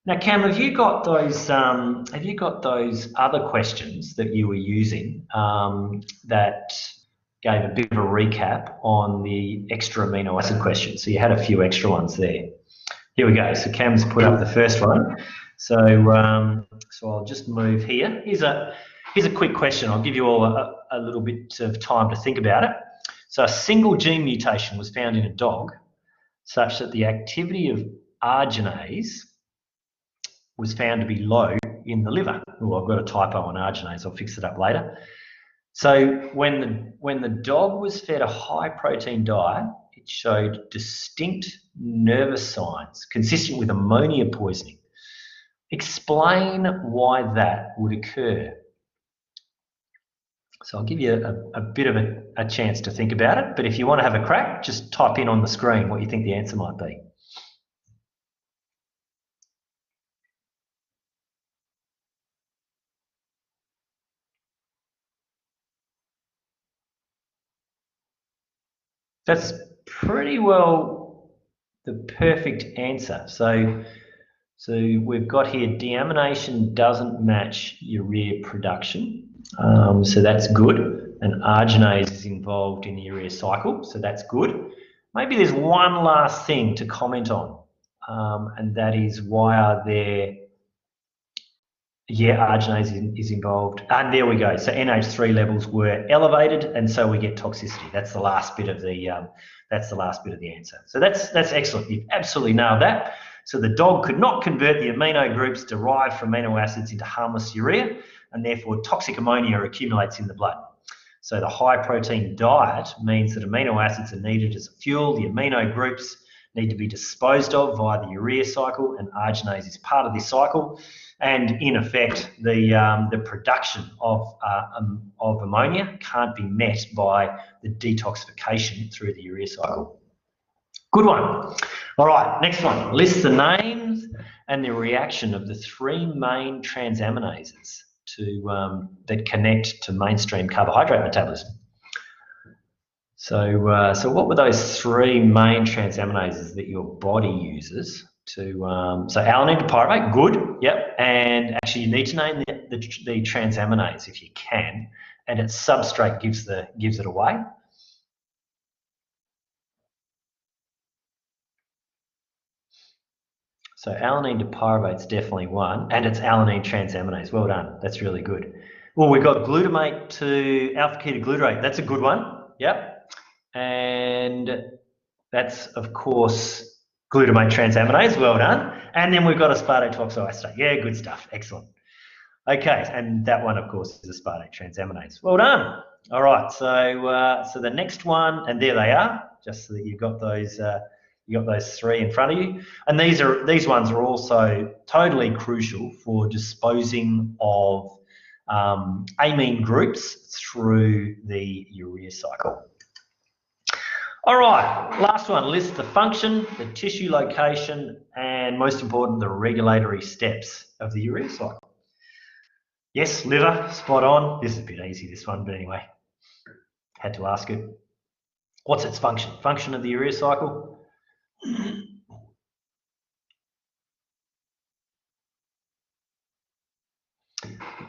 Now, Cam, have you got those other questions that you were using that gave a bit of a recap on the extra amino acid question? So you had a few extra ones there. Here we go. So Cam's put up the first one. So so I'll just move here. Here's a quick question. I'll give you all a little bit of time to think about it. So a single gene mutation was found in a dog such that the activity of arginase was found to be low in the liver. Oh, I've got a typo on arginase. I'll fix it up later. So when the dog was fed a high protein diet, it showed distinct nervous signs consistent with ammonia poisoning. Explain why that would occur. So I'll give you a bit of a chance to think about it, but if you want to have a crack, just type in on the screen what you think the answer might be. That's pretty well the perfect answer. So we've got here deamination doesn't match urea production. So that's good. And arginase is involved in the urea cycle, so that's good. Maybe there's one last thing to comment on, and that is why are there, yeah, arginase is involved. And there we go. So NH3 levels were elevated, and so we get toxicity. That's the last bit of the answer. So that's excellent. You've absolutely nailed that. So the dog could not convert the amino groups derived from amino acids into harmless urea, and therefore toxic ammonia accumulates in the blood. So the high protein diet means that amino acids are needed as a fuel. The amino groups need to be disposed of via the urea cycle, and arginase is part of this cycle. And in effect, the production of ammonia can't be met by the detoxification through the urea cycle. Good one. All right, next one. List the names and the reaction of the three main transaminases that connect to mainstream carbohydrate metabolism. So what were those three main transaminases that your body uses to? So alanine to pyruvate, good, yep. And actually, you need to name the transaminase if you can, and its substrate gives it away. So alanine to pyruvate is definitely one, and it's alanine transaminase. Well done. That's really good. Well, we've got glutamate to alpha ketoglutarate. That's a good one. Yep. And that's, of course, glutamate transaminase. Well done. And then we've got aspartate to oxaloacetate. Yeah, good stuff. Excellent. Okay, and that one, of course, is aspartate transaminase. Well done. All right. So the next one, and there they are, just so that you've got those. You got those three in front of you, and these ones are also totally crucial for disposing of amine groups through the urea cycle. All right, last one. List the function, the tissue location, and most important, the regulatory steps of the urea cycle. Yes, liver, spot on. This is a bit easy, this one, but anyway, had to ask it. What's its function? Function of the urea cycle?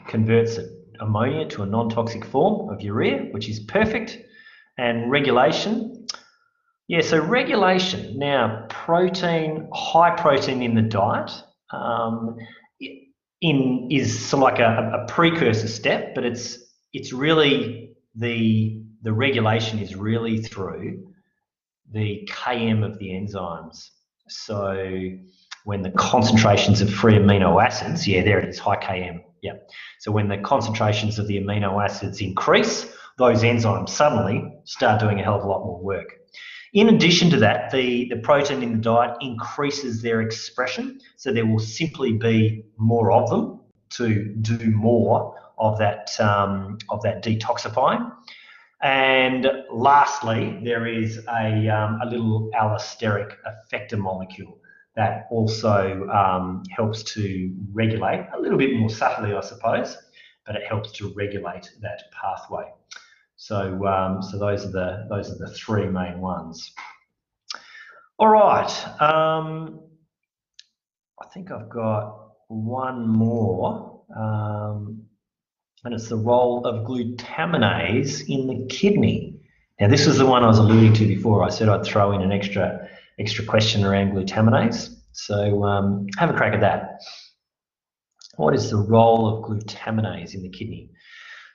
Converts ammonia to a non-toxic form of urea, which is perfect. And regulation, yeah, so regulation, now protein, high protein in the diet is sort of like a precursor step, but it's really the regulation is really through the Km of the enzymes. So when the concentrations of free amino acids, yeah, there it is, high Km, yeah. So when the concentrations of the amino acids increase, those enzymes suddenly start doing a hell of a lot more work. In addition to that, the protein in the diet increases their expression, so there will simply be more of them to do more of that detoxifying. And lastly, there is a little allosteric effector molecule that also helps to regulate, a little bit more subtly, I suppose, but it helps to regulate that pathway. So, so those are the three main ones. All right. I think I've got one more, and it's the role of glutaminase in the kidney. Now, this is the one I was alluding to before. I said I'd throw in an extra question around glutaminase. So have a crack at that. What is the role of glutaminase in the kidney?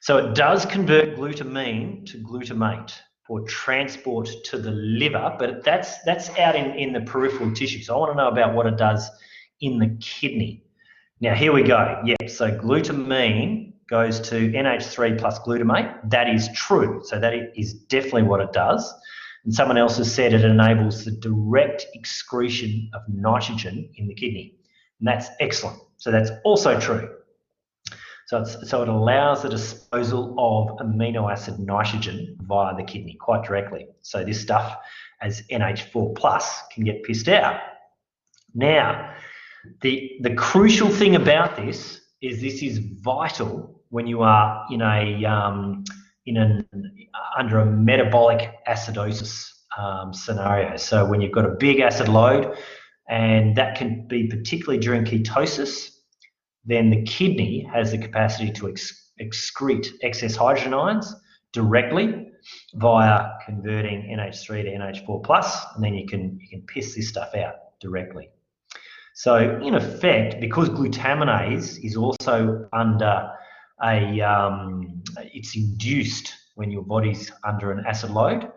So it does convert glutamine to glutamate for transport to the liver, but that's out in the peripheral tissue. So I want to know about what it does in the kidney. Now, here we go. Yeah, so glutamine goes to NH3 plus glutamate. That is true. So that is definitely what it does. And someone else has said it enables the direct excretion of nitrogen in the kidney. And that's excellent. So that's also true. So it allows the disposal of amino acid nitrogen via the kidney quite directly. So this stuff, as NH4 plus, can get pissed out. Now, the crucial thing about this is vital when you are under a metabolic acidosis scenario. So when you've got a big acid load, and that can be particularly during ketosis, then the kidney has the capacity to excrete excess hydrogen ions directly via converting NH3 to NH4 plus, and then you can piss this stuff out directly. So in effect, because glutaminase is also under it's induced when your body's under an acid load,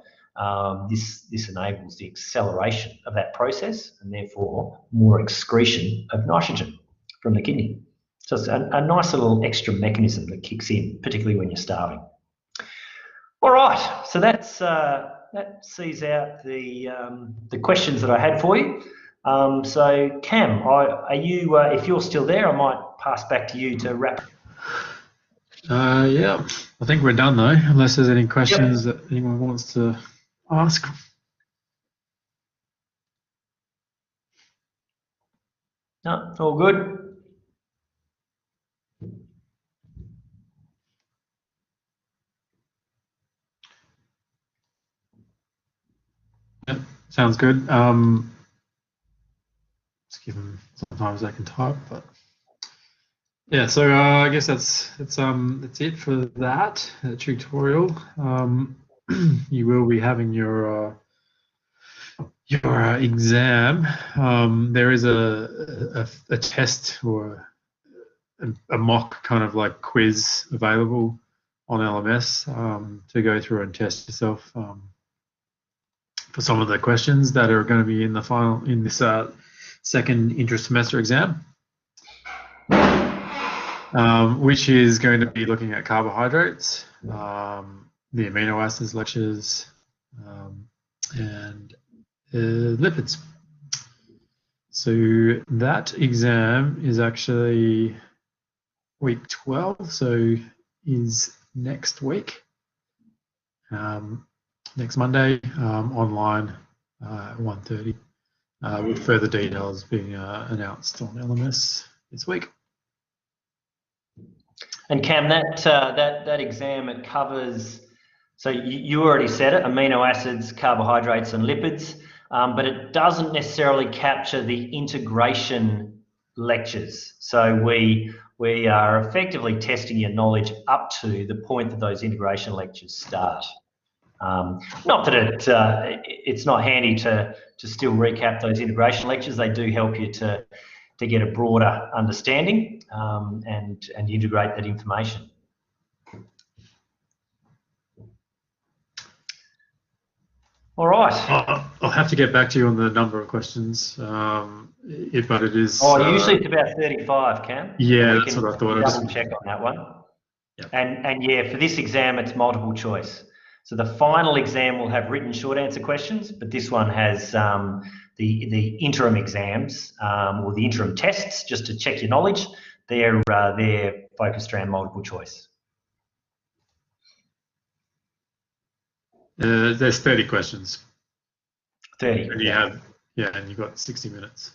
this enables the acceleration of that process and therefore more excretion of nitrogen from the kidney. So it's a nice little extra mechanism that kicks in, particularly when you're starving. All right, so that sees out the questions that I had for you. So Cam, are you? If you're still there, I might pass back to you to wrap. Yeah, I think we're done though, unless there's any questions that anyone wants to ask. No, all good. Yep, sounds good. Just give them sometimes they can type, but yeah. So I guess that's it for that tutorial. You will be having your exam. There is a test or a mock kind of like quiz available on LMS to go through and test yourself for some of the questions that are going to be in this second inter-semester exam, which is going to be looking at carbohydrates, the amino acids lectures, and lipids. So that exam is actually week 12, so is next week, next Monday, online at 1:30, with further details being announced on LMS this week. And Cam, that exam, it covers, so you already said it, amino acids, carbohydrates and lipids, but it doesn't necessarily capture the integration lectures. So we are effectively testing your knowledge up to the point that those integration lectures start. Not that it's not handy to still recap those integration lectures. They do help you to get a broader understanding and integrate that information. All right. I'll have to get back to you on the number of questions, but it is. Oh, usually it's about 35, Cam. Yeah, that's what I thought. Double check on that one. Yep. And yeah, for this exam, it's multiple choice. So the final exam will have written short answer questions, but this one has the interim exams or the interim tests just to check your knowledge. They're focused around multiple choice. There's 30 questions. 30. And you have, and you've got 60 minutes.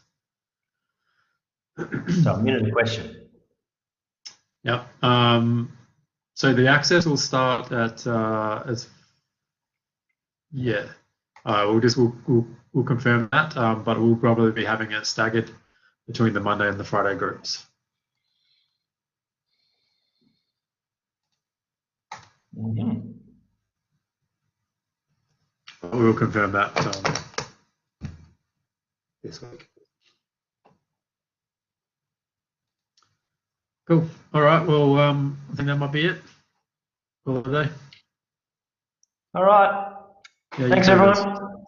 So a minute a question. Yep. So the access will start at we'll confirm that, but we'll probably be having it staggered between the Monday and the Friday groups. Mm-hmm. We'll confirm that this week. Cool. All right. Well, I think that might be it for the day. All right. Yeah, Thanks, everyone.